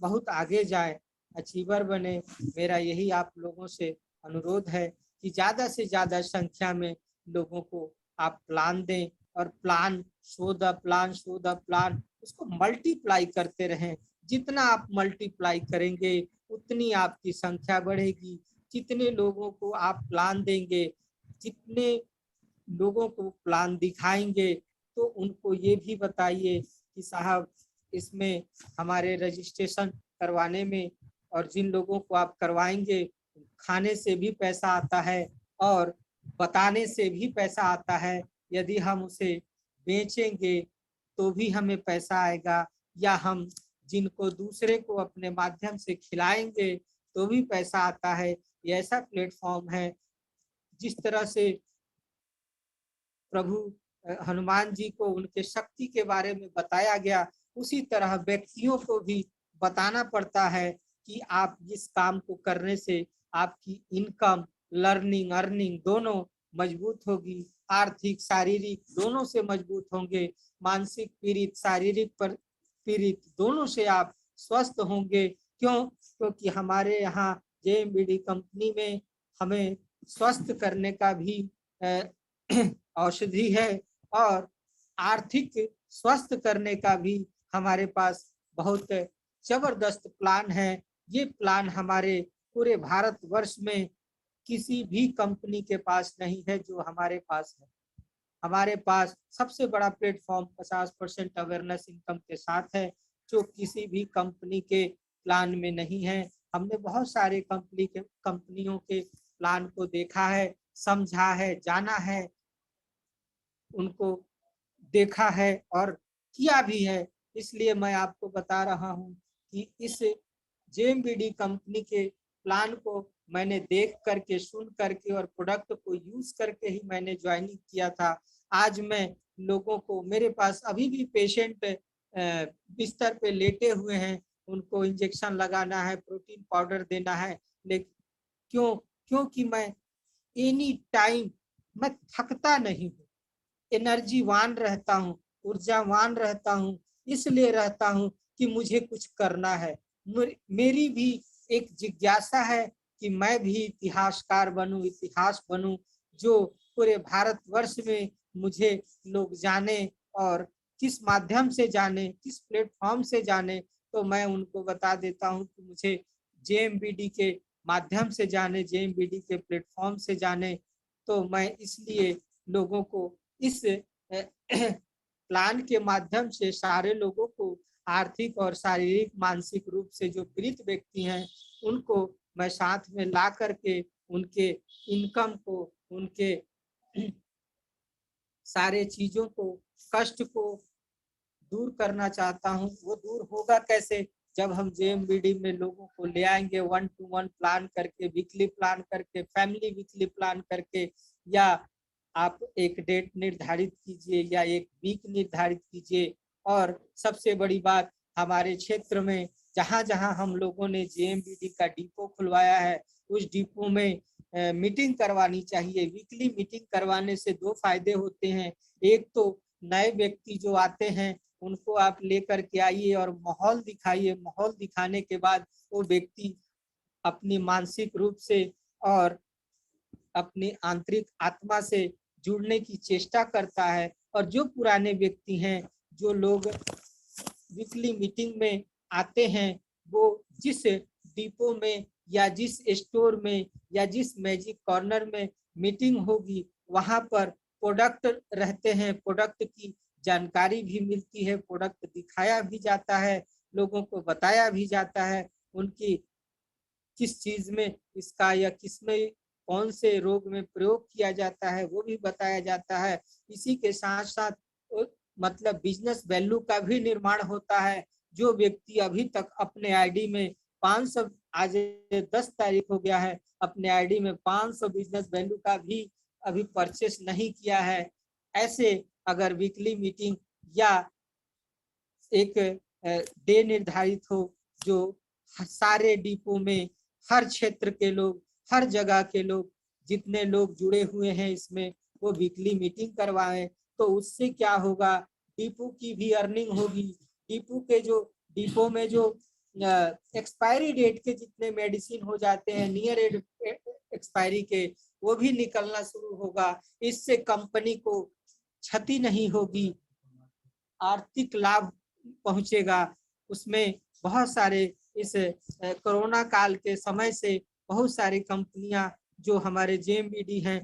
बहुत आगे जाए, अचीवर बने। मेरा यही आप लोगों से अनुरोध है कि ज्यादा से ज्यादा संख्या में लोगों को आप प्लान दें और प्लान शो द प्लान उसको मल्टीप्लाई करते रहें। जितना आप मल्टीप्लाई करेंगे उतनी आपकी संख्या बढ़ेगी। जितने लोगों को आप प्लान देंगे, जितने लोगों को प्लान दिखाएंगे, तो उनको ये भी बताइए कि साहब इसमें हमारे रजिस्ट्रेशन करवाने में और जिन लोगों को आप करवाएंगे खाने से भी पैसा आता है और बताने से भी पैसा आता है। यदि हम उसे बेचेंगे तो भी हमें पैसा आएगा, या हम जिनको दूसरे को अपने माध्यम से खिलाएंगे तो भी पैसा आता है। ये ऐसा प्लेटफॉर्म है जिस तरह से प्रभु हनुमान जी को उनके शक्ति के बारे में बताया गया, उसी तरह व्यक्तियों को भी बताना पड़ता है कि आप इस काम को करने से आपकी इनकम, लर्निंग, अर्निंग दोनों मजबूत होगी। आर्थिक, शारीरिक दोनों से मजबूत होंगे। मानसिक पीड़ित, शारीरिक पर पीड़ित दोनों से आप स्वस्थ होंगे। क्यों? क्योंकि हमारे यहाँ जेएमबीडी कंपनी में हमें स्वस्थ करने का भी औषधि है और आर्थिक स्वस्थ करने का भी हमारे पास बहुत जबरदस्त प्लान है। ये प्लान हमारे पूरे भारतवर्ष में किसी भी कंपनी के पास नहीं है जो हमारे पास है। हमारे पास सबसे बड़ा प्लेटफॉर्म 50% अवेयरनेस इनकम के साथ है, जो किसी भी कंपनी के प्लान में नहीं है। हमने बहुत सारे कंपनियों के प्लान को देखा है, समझा है, जाना है, उनको देखा है और किया भी है। इसलिए मैं आपको बता रहा हूं कि इस जेएमबीडी कंपनी के प्लान को मैंने देख करके, सुन करके और प्रोडक्ट को यूज करके ही मैंने ज्वाइनिंग किया था। आज मैं लोगों को, मेरे पास अभी भी पेशेंट बिस्तर पे लेटे हुए हैं, उनको इंजेक्शन लगाना है, प्रोटीन पाउडर देना है, लेकिन क्योंकि मैं एनी टाइम मैं थकता नहीं हूँ, एनर्जीवान रहता हूँ, ऊर्जावान रहता हूँ। इसलिए रहता हूँ कि मुझे कुछ करना है। मेरी भी एक जिज्ञासा है कि मैं भी इतिहासकार बनूं, इतिहास बनूं, जो पूरे भारतवर्ष में मुझे लोग जाने और किस माध्यम से जाने, किस प्लेटफॉर्म से जाने। तो मैं उनको बता देता हूं कि मुझे जेएमबीडी के माध्यम से जाने, जेएमबीडी के प्लेटफॉर्म से जाने। तो मैं इसलिए लोगों को इस प्लान के माध्यम से सारे लोगों को आर्थिक और शारीरिक, मानसिक रूप से जो पीड़ित व्यक्ति हैं उनको मैं साथ में ला करके उनके इनकम को, उनके सारे चीजों को, कष्ट को दूर करना चाहता हूं। वो दूर होगा कैसे? जब हम जेएमबीडी में लोगों को ले आएंगे 1-to-1 प्लान करके, वीकली प्लान करके, फैमिली वीकली प्लान करके, या आप एक डेट निर्धारित कीजिए या एक वीक निर्धारित कीजिए। और सबसे बड़ी बात, हमारे क्षेत्र में जहां जहां हम लोगों ने जेएमबीडी का डिपो खुलवाया है, उस डिपो में मीटिंग करवानी चाहिए। वीकली मीटिंग करवाने से 2 फायदे होते हैं। एक तो नए व्यक्ति जो आते हैं उनको आप लेकर के आइए और माहौल दिखाइए। माहौल दिखाने के बाद वो व्यक्ति अपनी मानसिक रूप से और अपनी आंतरिक आत्मा से जुड़ने की चेष्टा करता है। और जो पुराने व्यक्ति हैं, जो लोग वीकली मीटिंग में आते हैं, वो जिस डिपो में या जिस स्टोर में या जिस मैजिक कॉर्नर में मीटिंग होगी, वहां पर प्रोडक्ट रहते हैं, प्रोडक्ट की जानकारी भी मिलती है, प्रोडक्ट दिखाया भी जाता है, लोगों को बताया भी जाता है, उनकी किस चीज में इसका या किस में कौन से रोग में प्रयोग किया जाता है वो भी बताया जाता है। इसी के साथ साथ मतलब बिजनेस वैल्यू का भी निर्माण होता है। जो व्यक्ति अभी तक अपने आईडी में 500, आज 10 तारीख हो गया है, अपने आईडी में 500 बिजनेस वैल्यू का भी अभी परचेस नहीं किया है, ऐसे अगर वीकली मीटिंग या एक डे निर्धारित हो, जो सारे डिपो में हर क्षेत्र के लोग, हर जगह के लोग, जितने लोग जुड़े हुए हैं इसमें, वो वीकली मीटिंग करवाएं, तो उससे क्या होगा, डिपो की भी अर्निंग होगी। डिपो में जो एक्सपायरी डेट के जितने मेडिसिन हो जाते हैं, नियर एक्सपायरी के, वो भी निकलना शुरू होगा। इससे कंपनी को क्षति नहीं होगी, आर्थिक लाभ पहुंचेगा। उसमें बहुत सारे इस कोरोना काल के समय से बहुत सारी कंपनियां, जो हमारे जेएमबीडी हैं,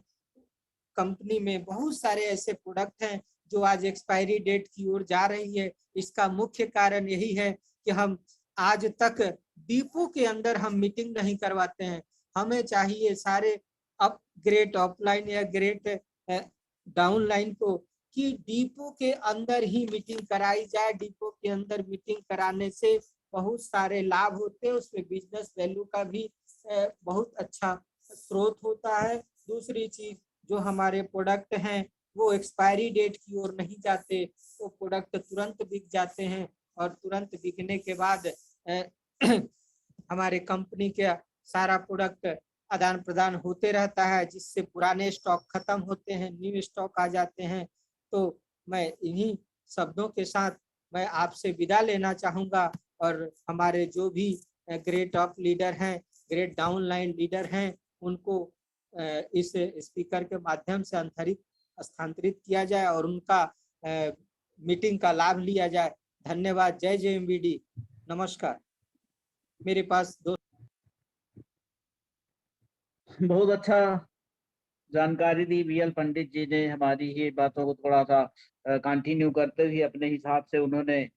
कंपनी में बहुत सारे ऐसे प्रोडक्ट हैं जो आज एक्सपायरी डेट की ओर जा रही है। इसका मुख्य कारण यही है कि हम आज तक डिपो के अंदर हम मीटिंग नहीं करवाते हैं। हमें चाहिए सारे अप ग्रेड ऑफलाइन या ग्रेड डाउनलाइन को कि डिपो के अंदर ही मीटिंग कराई जाए। डिपो के अंदर मीटिंग कराने से बहुत सारे लाभ होते हैं, उसमें बिजनेस वैल्यू का भी बहुत अच्छा स्रोत होता है। दूसरी चीज, जो हमारे प्रोडक्ट हैं वो एक्सपायरी डेट की ओर नहीं जाते, वो प्रोडक्ट तुरंत बिक जाते हैं, और तुरंत बिकने के बाद हमारे कंपनी के सारा प्रोडक्ट आदान प्रदान होते रहता है, जिससे पुराने स्टॉक खत्म होते हैं, न्यू स्टॉक आ जाते हैं। तो मैं इन्हीं शब्दों के साथ मैं आपसे विदा लेना चाहूंगा, और हमारे जो भी ग्रेड टॉप लीडर हैं, ग्रेड डाउन लाइन लीडर हैं, उनको इस स्पीकर के माध्यम से स्थानांतरित किया जाए और उनका मीटिंग का लाभ लिया जाए। धन्यवाद। जय जेएमबीडी। नमस्कार। मेरे पास दो। बहुत अच्छा जानकारी दी वीएल पंडित जी ने। हमारी ये बातों को थोड़ा सा कंटिन्यू करते हुए अपने हिसाब से उन्होंने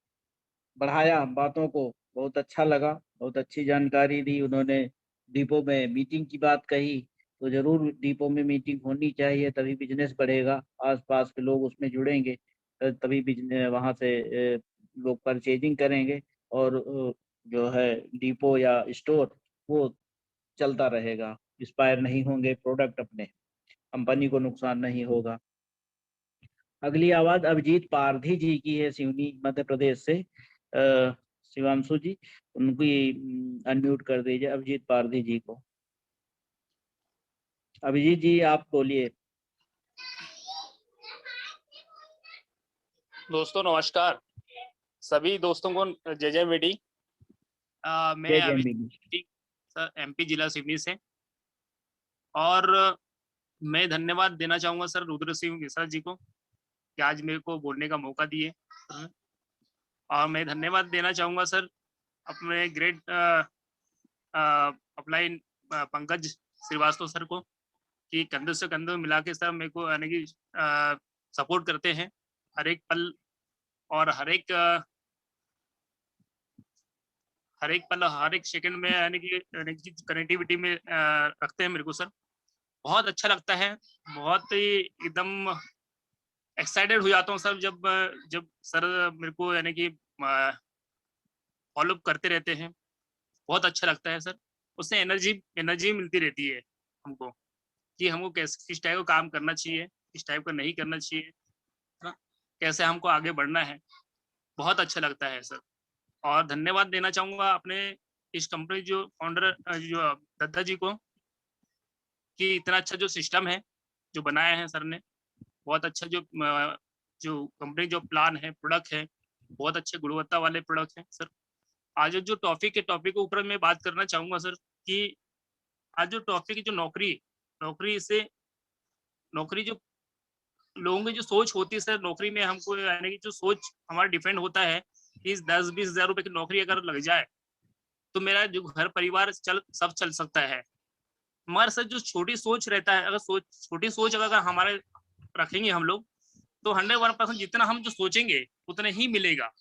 बढ़ाया बातों को। बहुत अच्छा लगा, बहुत अच्छी जानकारी दी उन्होंने। डिपो में मीटिंग की बात कही, तो जरूर डिपो में मीटिंग होनी चाहिए, तभी बिजनेस बढ़ेगा, आसपास के लोग उसमें जुड़ेंगे, तभी बिजनेस वहाँ से लोग परचेजिंग करेंगे, और जो है डिपो या स्टोर वो चलता रहेगा, एक्सपायर नहीं होंगे प्रोडक्ट, अपने कंपनी को नुकसान नहीं होगा। अगली आवाज अभिजीत पारधी जी की है, सिवनी मध्य प्रदेश से। शिवांशु जी, उनको अनम्यूट कर दीजिए अभिजीत पारधी जी को। अभिजीत जी आप बोलिए। दोस्तों नमस्कार, सभी दोस्तों को जय जय मेडी। मैं जय अभिजीत सर, एमपी जिला सिवनी से, और मैं धन्यवाद देना चाहूंगा सर रुद्र सिंह मिश्रा जी को कि आज मेरे को बोलने का मौका दिए। और मैं धन्यवाद देना चाहूंगा सर अपने grade upline Pankaj Srivastava sir को, कि कंधे से कंधे मिला के सर मेरे को यानी कि सपोर्ट करते हैं हर एक पल, और हर एक पल, हर एक सेकंड में यानी कि कनेक्टिविटी में रखते हैं मेरे को सर। बहुत अच्छा लगता है, बहुत ही एकदम एक्साइटेड हो जाता हूँ सर जब सर मेरे को यानी कि फॉलो करते रहते हैं। बहुत अच्छा लगता है सर, उससे एनर्जी मिलती रहती है हमको, कि हमको किस टाइप का काम करना चाहिए, किस टाइप का नहीं करना चाहिए, है ना, कैसे हमको आगे बढ़ना है। बहुत अच्छा लगता है सर। और धन्यवाद देना चाहूँगा अपने इस कंपनी जो फाउंडर जो दत्ता जी को, कि इतना अच्छा जो सिस्टम है जो बनाया है सर ने, बहुत अच्छा जो कंपनी जो प्लान है, प्रोडक्ट है, बहुत अच्छे गुणवत्ता वाले प्रोडक्ट हैं सर। आज जो टॉपिक के ऊपर मैं बात करना चाहूंगा सर कि आज जो टॉपिक की जो नौकरी से नौकरी जो लोगों की जो सोच होती है सर, नौकरी में हमको यानी कि जो सोच हमारा डिपेंड होता है कि 10-20 हजार रुपए की नौकरी अगर लग जाए तो मेरा जो घर परिवार सब चल सकता है। मगर सर जो छोटी सोच रहता है, अगर छोटी सोच अगर हमारे रखेंगे हम लोग, तो 101% जितना हम जो सोचेंगे उतना ही मिलेगा।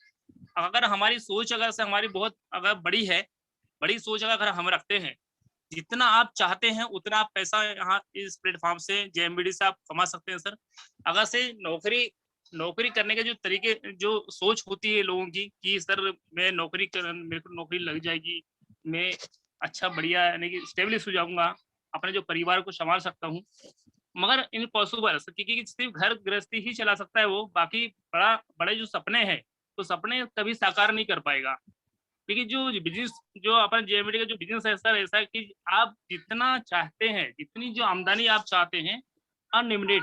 अगर हमारी सोच अगर से हमारी बहुत अगर बड़ी है, बड़ी सोच अगर हम रखते हैं, जितना आप चाहते हैं उतना आप पैसा यहाँ इस प्लेटफॉर्म से जेएमबीडी से आप कमा सकते हैं सर। अगर से नौकरी करने के जो तरीके जो सोच होती है लोगों की कि सर मैं मेरे को नौकरी लग जाएगी, मैं अच्छा बढ़िया यानी कि स्टेब्लिश हो जाऊंगा, अपने जो परिवार को संभाल सकता हूँ, मगर इम्पॉसिबल है सर, क्योंकि सिर्फ घर गृहस्थी ही चला सकता है वो, बाकी बड़े जो सपने हैं तो सपने कभी साकार नहीं कर पाएगा। क्योंकि जो बिजनेस जो अपन जेएमडी का जो बिजनेस है सर, ऐसा है कि आप जितना चाहते हैं, जितनी जो आमदनी आप चाहते हैं अनलिमिटेड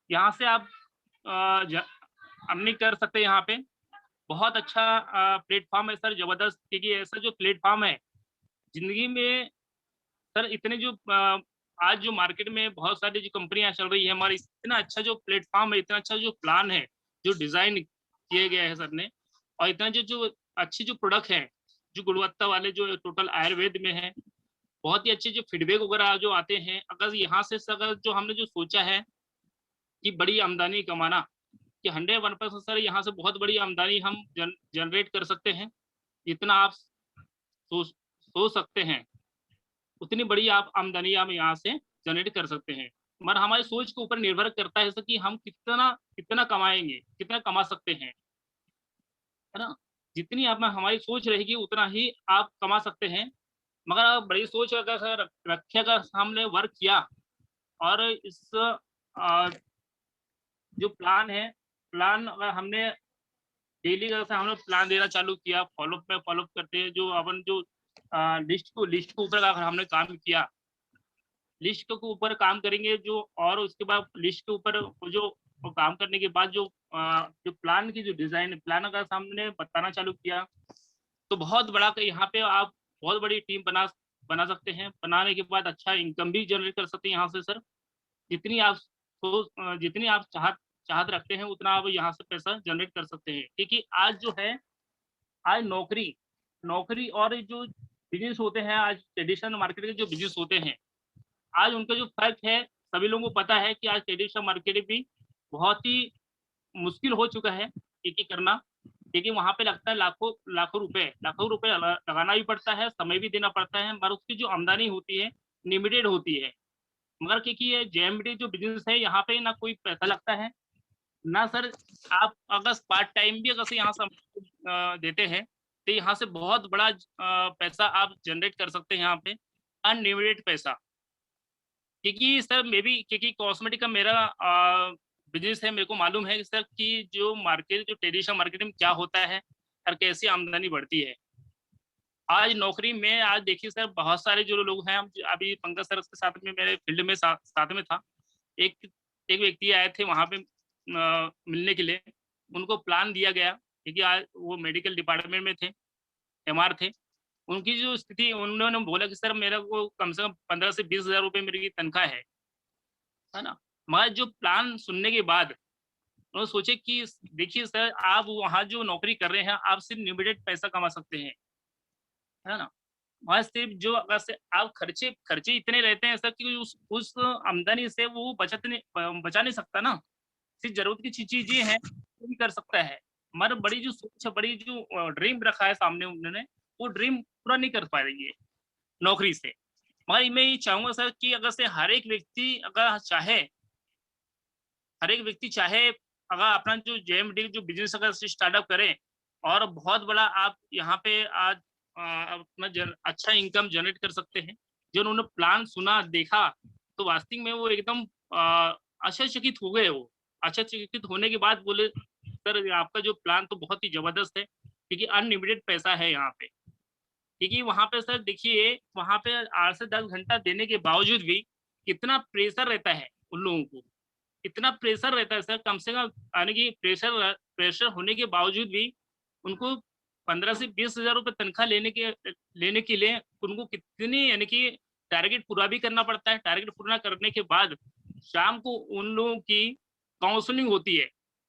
यहाँ से आप अर्निंग कर सकते हैं। यहाँ पे बहुत अच्छा प्लेटफॉर्म है सर, जबरदस्त। क्योंकि ऐसा जो प्लेटफॉर्म है जिंदगी में सर, इतने जो आज जो मार्केट में बहुत सारी जो कंपनियां चल रही है, हमारा इतना अच्छा जो प्लेटफॉर्म है, इतना अच्छा जो प्लान है जो डिजाइन किए गए हैं सर ने, और इतना जो अच्छे जो प्रोडक्ट है जो गुणवत्ता वाले जो टोटल आयुर्वेद में है, बहुत ही अच्छे जो फीडबैक वगैरह जो आते हैं। अगर यहाँ से अगर जो हमने जो सोचा है कि बड़ी आमदनी कमाना, कि 101% सर यहाँ से बहुत बड़ी आमदनी हम जनरेट कर सकते हैं। जितना आप सोच सकते हैं उतनी बड़ी आप आमदनी हम यहाँ से जनरेट कर सकते हैं। मगर हमारी सोच के ऊपर निर्भर करता है कि हम कितना कमाएंगे, कितना कमा सकते हैं, है ना। जितनी आप हमारी सोच रहेगी उतना ही आप कमा सकते हैं। मगर आप बड़ी सोच अगर रखे, अगर हमने वर्क किया और इस जो प्लान अगर हमने डेली अगर हमने प्लान देना चालू किया, फॉलोअप करते हैं, जो अपन जो लिस्ट के ऊपर अगर हमने काम किया, लिस्ट के ऊपर काम करेंगे जो, और उसके बाद लिस्ट के ऊपर जो काम करने के बाद जो प्लान की जो डिजाइन प्लान अगर सामने बताना चालू किया, तो बहुत बड़ा यहाँ पे आप बहुत बड़ी टीम बना सकते हैं। बनाने के बाद अच्छा इनकम भी जनरेट कर सकते हैं यहाँ से सर। जितनी आप चाहत रखते हैं उतना आप यहाँ से पैसा जनरेट कर सकते हैं। क्योंकि आज जो है, आज नौकरी और जो बिजनेस होते हैं, आज ट्रेडिशनल मार्केट के जो बिजनेस होते हैं, आज उनका जो फर्क है सभी लोगों को पता है कि आज ट्रेडिशनल मार्केट भी बहुत ही मुश्किल हो चुका है करना। क्योंकि वहां पे लगता है लाखों रुपए लगाना भी पड़ता है, समय भी देना पड़ता है, मगर उसकी जो आमदनी होती है लिमिटेड होती है। मगर क्योंकि ये जेएमडी जो बिजनेस है, यहाँ पे ना कोई पैसा लगता है ना सर। आप अगर पार्ट टाइम भी अगर से यहाँ से देते हैं तो यहाँ से बहुत बड़ा पैसा आप जनरेट कर सकते हैं यहाँ पे, अनलिमिटेड पैसा। क्योंकि सर मे बी क्योंकि कॉस्मेटिक का मेरा बिजनेस है, मेरे को मालूम है सर कि जो ट्रेडिशनल मार्केट में क्या होता है और कैसी आमदनी बढ़ती है। आज नौकरी में आज देखिए सर, बहुत सारे जो लोग हैं, हम अभी पंकज सर के साथ में मेरे फील्ड में साथ में था, एक व्यक्ति आए थे वहां पे मिलने के लिए। उनको प्लान दिया गया क्योंकि आज वो मेडिकल डिपार्टमेंट में थे, एमआर थे। उनकी जो स्थिति, उन्होंने बोला कि सर मेरा को कम से कम 15 से 20 हजार रुपये मेरी तनख्वाह है ना। मगर जो प्लान सुनने के बाद उन्होंने सोचे कि देखिए सर, आप वहाँ जो नौकरी कर रहे हैं, आप सिर्फ लिमिटेड पैसा कमा सकते हैं, है ना। वहाँ सिर्फ जो अगर से आप खर्चे इतने रहते हैं सर कि उस आमदनी से वो बचा नहीं सकता ना। सिर्फ जरूरत की चीजें हैं वो भी कर सकता है, मगर बड़ी जो सोच है, बड़ी जो ड्रीम रखा है सामने उन्होंने, वो ड्रीम पूरा नहीं कर पा रही है नौकरी से। मगर मैं ये चाहूंगा सर कि अगर से हर एक व्यक्ति चाहे अगर अपना जो जेएमडी जो बिजनेस अगर स्टार्टअप करें और बहुत बड़ा आप यहाँ पे आज अपना अच्छा इनकम जनरेट कर सकते हैं। जो उन्होंने प्लान सुना देखा तो वास्तविक में वो एकदम आश्चर्यचकित हो गए। वो आश्चर्यचकित होने के बाद बोले सर आपका जो प्लान तो बहुत ही जबरदस्त है, क्योंकि अनलिमिटेड पैसा है यहाँ पे। क्योंकि वहाँ पे सर देखिए, वहाँ पे 8 से 10 घंटा देने के बावजूद भी कितना प्रेशर रहता है उन लोगों को, इतना प्रेशर रहता है सर। कम से कम यानी कि प्रेशर होने के बावजूद भी उनको 15 से 20,000 रुपए तनख्वाह लेने के लिए उनको कितनी यानी कि टारगेट पूरा भी करना पड़ता है। टारगेट पूरा करने के बाद शाम को उन लोगों की काउंसलिंग होती है।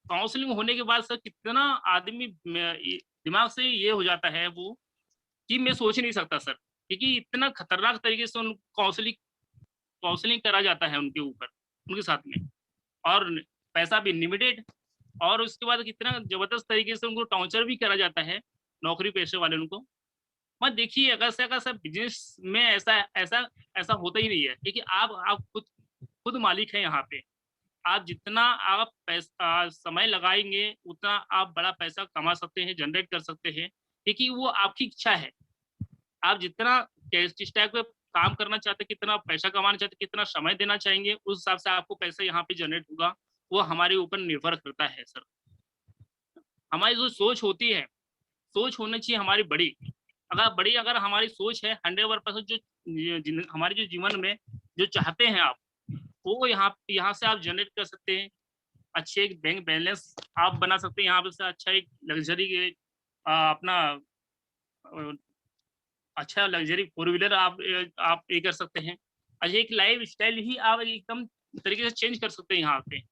काउंसलिंग होने के बाद सर कितना आदमी दिमाग से ये हो जाता है वो कि मैं सोच नहीं सकता सर, क्योंकि इतना खतरनाक तरीके से उन काउंसलिंग करा जाता है उनके ऊपर, उनके साथ में, और पैसा भी लिमिटेड, और उसके बाद कितना जबरदस्त तरीके से उनको टॉर्चर भी करा जाता है नौकरी पेशे वाले उनको। मत देखिए, अगर से बिजनेस में ऐसा ऐसा ऐसा होता ही नहीं है, क्योंकि आप खुद मालिक हैं यहाँ पे। आप जितना आप समय लगाएंगे उतना आप बड़ा पैसा कमा सकते हैं, जनरेट कर सकते हैं, क्योंकि वो आपकी इच्छा है। आप जितना जिस टाइप का काम करना चाहते हैं, कितना पैसा कमाना चाहते हैं, कितना समय देना चाहेंगे, उस हिसाब से आपको पैसा यहाँ पे जनरेट होगा। वो हमारे ऊपर निर्भर करता है सर। हमारी जो सोच होती है, सोच होनी चाहिए हमारी बड़ी। अगर हमारी सोच है 100% जो हमारे जो जीवन में जो चाहते हैं आप, वो यहाँ से आप जनरेट कर सकते हैं। अच्छे एक बैंक बैलेंस आप बना सकते हैं यहाँ पे से। अच्छा एक लग्जरी अपना अच्छा लग्जरी 4 व्हीलर आप ये कर सकते हैं। अच्छा एक लाइफ स्टाइल ही आप एकदम तरीके से चेंज कर सकते हैं यहाँ पे।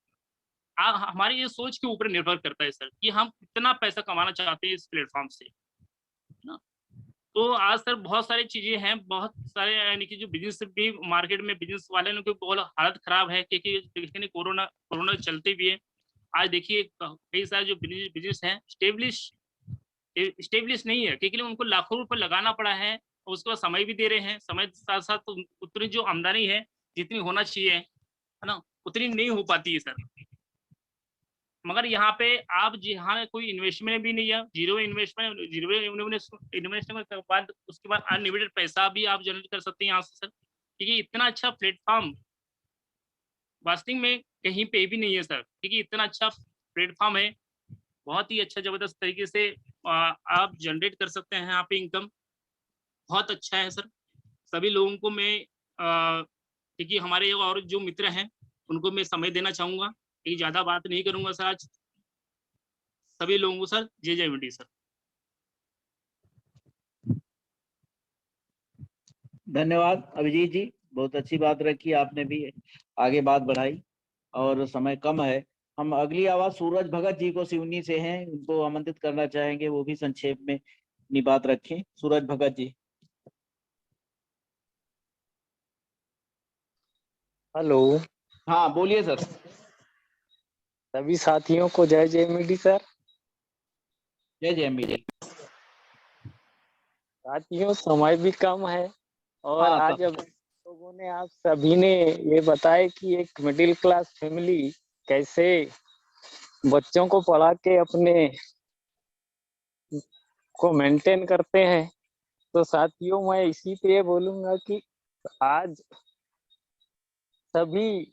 हमारी ये सोच के ऊपर निर्भर करता है सर कि हम कितना पैसा कमाना चाहते हैं इस प्लेटफॉर्म से, है ना। तो आज सर बहुत सारी चीजें हैं, बहुत सारे यानी कि जो बिजनेस भी मार्केट में बिजनेस वाले लोगों की बहुत हालत खराब है, क्योंकि कोरोना चलते भी है। आज देखिए कई सारे जो बिजनेस हैं स्टेब्लिश नहीं है, क्योंकि उनको लाखों रुपए लगाना पड़ा है, और उसके बाद समय भी दे रहे हैं। समय के साथ साथ उतनी जो आमदनी है जितनी होना चाहिए, है ना, उतनी नहीं हो पाती है सर। मगर यहाँ पे आप जहाँ कोई इन्वेस्टमेंट भी नहीं है, जीरो इन्वेस्टमेंट के बाद उसके बाद अनलिमिटेड पैसा भी आप जनरेट कर सकते हैं यहाँ से सर, क्योंकि इतना अच्छा प्लेटफॉर्म वास्तव में कहीं पे भी नहीं है सर, क्योंकि इतना अच्छा प्लेटफॉर्म है। बहुत ही अच्छा जबरदस्त तरीके से आप जनरेट कर सकते हैं यहाँ पे इनकम। बहुत अच्छा है सर। सभी लोगों को मैं क्योंकि हमारे और जो मित्र हैं उनको मैं समय देना चाहूंगा, क्योंकि ज्यादा बात नहीं करूंगा सर आज। सभी लोगों को सर जय जय मंडी सर। धन्यवाद अभिजीत जी, बहुत अच्छी बात रखी आपने भी, आगे बात बढ़ाई, और समय कम है। हम अगली आवाज सूरज भगत जी को सिवनी से हैं, उनको आमंत्रित करना चाहेंगे, वो भी संक्षेप में अपनी बात रखें। सूरज भगत जी। हेलो। हाँ बोलिए सर। सभी साथियों को जय जय मिडी सर। जय जय मिडी। साथियों समय भी कम है, और हाँ आज अब लोगों ने आप सभी ने ये बताया कि एक मिडिल क्लास फैमिली कैसे बच्चों को पढ़ा के अपने को मेंटेन करते हैं। तो साथियों मैं इसी पे बोलूंगा कि आज सभी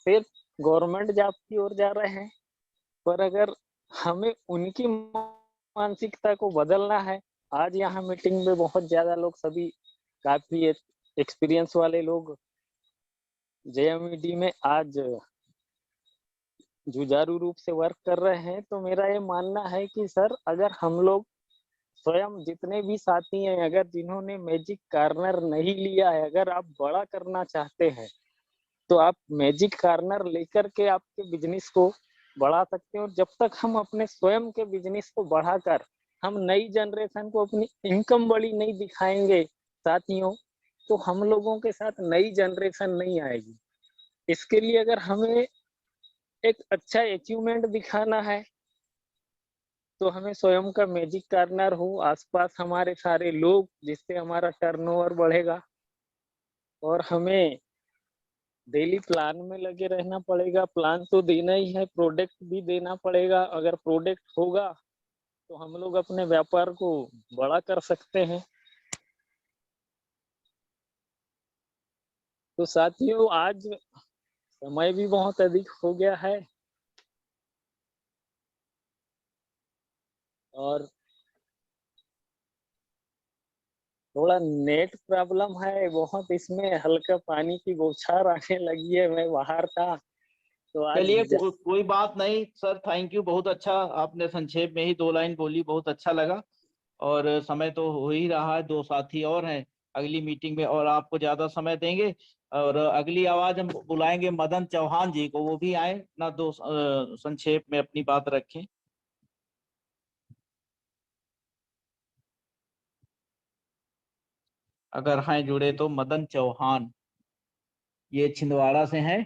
सिर्फ गवर्नमेंट जॉब की ओर जा रहे हैं, पर अगर हमें उनकी मानसिकता को बदलना है। आज यहाँ मीटिंग में बहुत ज्यादा लोग, सभी काफी एक्सपीरियंस वाले लोग जेएमईडी में आज जुझारू रूप से वर्क कर रहे हैं। तो मेरा ये मानना है कि सर अगर हम लोग स्वयं जितने भी साथी हैं, अगर जिन्होंने मैजिक कार्नर नहीं लिया है, अगर आप बड़ा करना चाहते हैं तो आप मैजिक कार्नर लेकर के आपके बिजनेस को बढ़ा सकते हैं। और जब तक हम अपने स्वयं के बिजनेस को बढ़ाकर हम नई जनरेशन को अपनी इनकम बड़ी नहीं दिखाएंगे साथियों, तो हम लोगों के साथ नई जनरेशन नहीं आएगी। इसके लिए अगर हमें एक अच्छा अचीवमेंट दिखाना है तो हमें स्वयं का मैजिक कार्नर हो, आसपास हमारे सारे लोग, जिससे हमारा टर्नओवर बढ़ेगा। और हमें डेली प्लान में लगे रहना पड़ेगा। प्लान तो देना ही है, प्रोडक्ट भी देना पड़ेगा। अगर प्रोडक्ट होगा तो हम लोग अपने व्यापार को बड़ा कर सकते हैं। तो साथियों आज समय भी बहुत अधिक हो गया है, और थोड़ा नेट प्रॉब्लम है बहुत, इसमें हल्का पानी की बौछार आने लगी है। मैं बाहर था तो आज चलिए कोई बात नहीं सर, थैंक यू, बहुत अच्छा आपने संक्षेप में ही 2 लाइन बोली, बहुत अच्छा लगा। और समय तो हो ही रहा है, 2 साथी और हैं अगली मीटिंग में और आपको ज्यादा समय देंगे। और अगली आवाज हम बुलाएंगे मदन चौहान जी को, वो भी आए ना, 2 संक्षेप में अपनी बात रखें। अगर हैं जुड़े तो मदन चौहान, ये छिंदवाड़ा से हैं।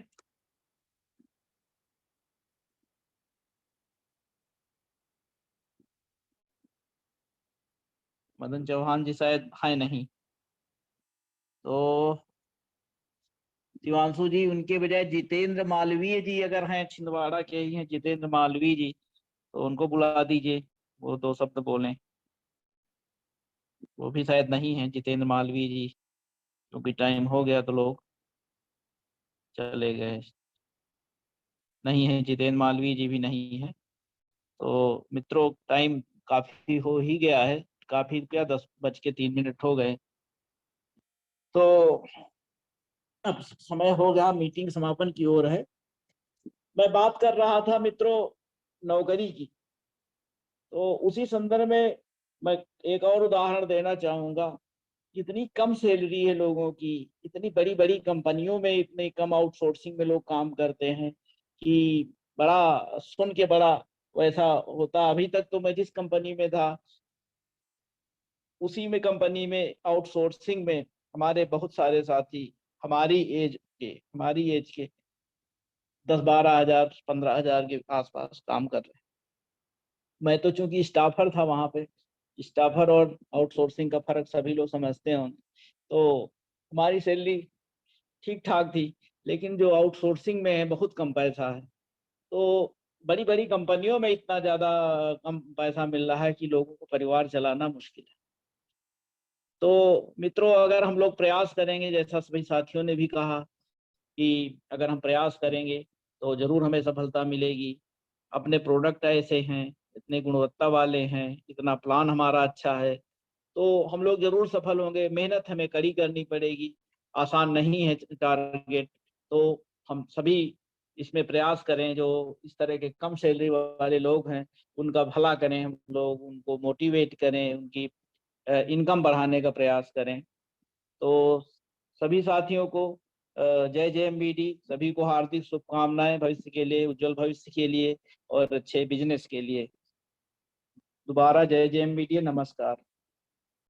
मदन चौहान जी शायद हैं नहीं, तो शिवांशु जी उनके बजाय जितेंद्र मालवीय जी अगर हैं, छिंदवाड़ा के ही हैं जितेंद्र मालवीय जी, तो उनको बुला दीजिए, वो 2 शब्द बोलें। वो भी शायद नहीं है जितेंद्र मालवीय जी, क्योंकि टाइम हो गया तो लोग चले गए। नहीं है, जितेंद्र मालवीय जी भी नहीं है। तो मित्रों टाइम काफी हो ही गया है, काफी क्या 10:03 हो गए, तो अब समय हो गया, मीटिंग समापन की ओर है। मैं बात कर रहा था मित्रों नौकरी की, तो उसी संदर्भ में मैं एक और उदाहरण देना चाहूंगा। इतनी कम सैलरी है लोगों की, इतनी बड़ी बड़ी कंपनियों में इतने कम आउटसोर्सिंग में लोग काम करते हैं कि बड़ा सुन के बड़ा वैसा होता। अभी तक तो मैं जिस कंपनी में था उसी में कंपनी में आउटसोर्सिंग में हमारे बहुत सारे साथी हमारी एज के 10-12 हजार 15 हजार के आसपास काम कर रहे हैं। मैं तो चूंकि स्टाफर था वहां पे, स्टाफर और आउटसोर्सिंग का फर्क सभी लोग समझते हैं, तो हमारी सैलरी ठीक ठाक थी। लेकिन जो आउटसोर्सिंग में है बहुत कम पैसा है, तो बड़ी बड़ी कंपनियों में इतना ज्यादा कम पैसा मिल रहा है कि लोगों को परिवार चलाना मुश्किल है। तो मित्रों अगर हम लोग प्रयास करेंगे, जैसा सभी साथियों ने भी कहा कि अगर हम प्रयास करेंगे तो जरूर हमें सफलता मिलेगी। अपने प्रोडक्ट ऐसे हैं, इतने गुणवत्ता वाले हैं, इतना प्लान हमारा अच्छा है, तो हम लोग जरूर सफल होंगे। मेहनत हमें कड़ी करनी पड़ेगी, आसान नहीं है टारगेट। तो हम सभी इसमें प्रयास करें, जो इस तरह के कम सैलरी वाले लोग हैं उनका भला करें, हम लोग उनको मोटिवेट करें, उनकी इनकम बढ़ाने का प्रयास करें। तो सभी साथियों को जय जय एमबीडी, सभी को हार्दिक शुभकामनाएं भविष्य के लिए, उज्जवल भविष्य के लिए और अच्छे बिजनेस के लिए। दोबारा जय जय एमबीडी, नमस्कार।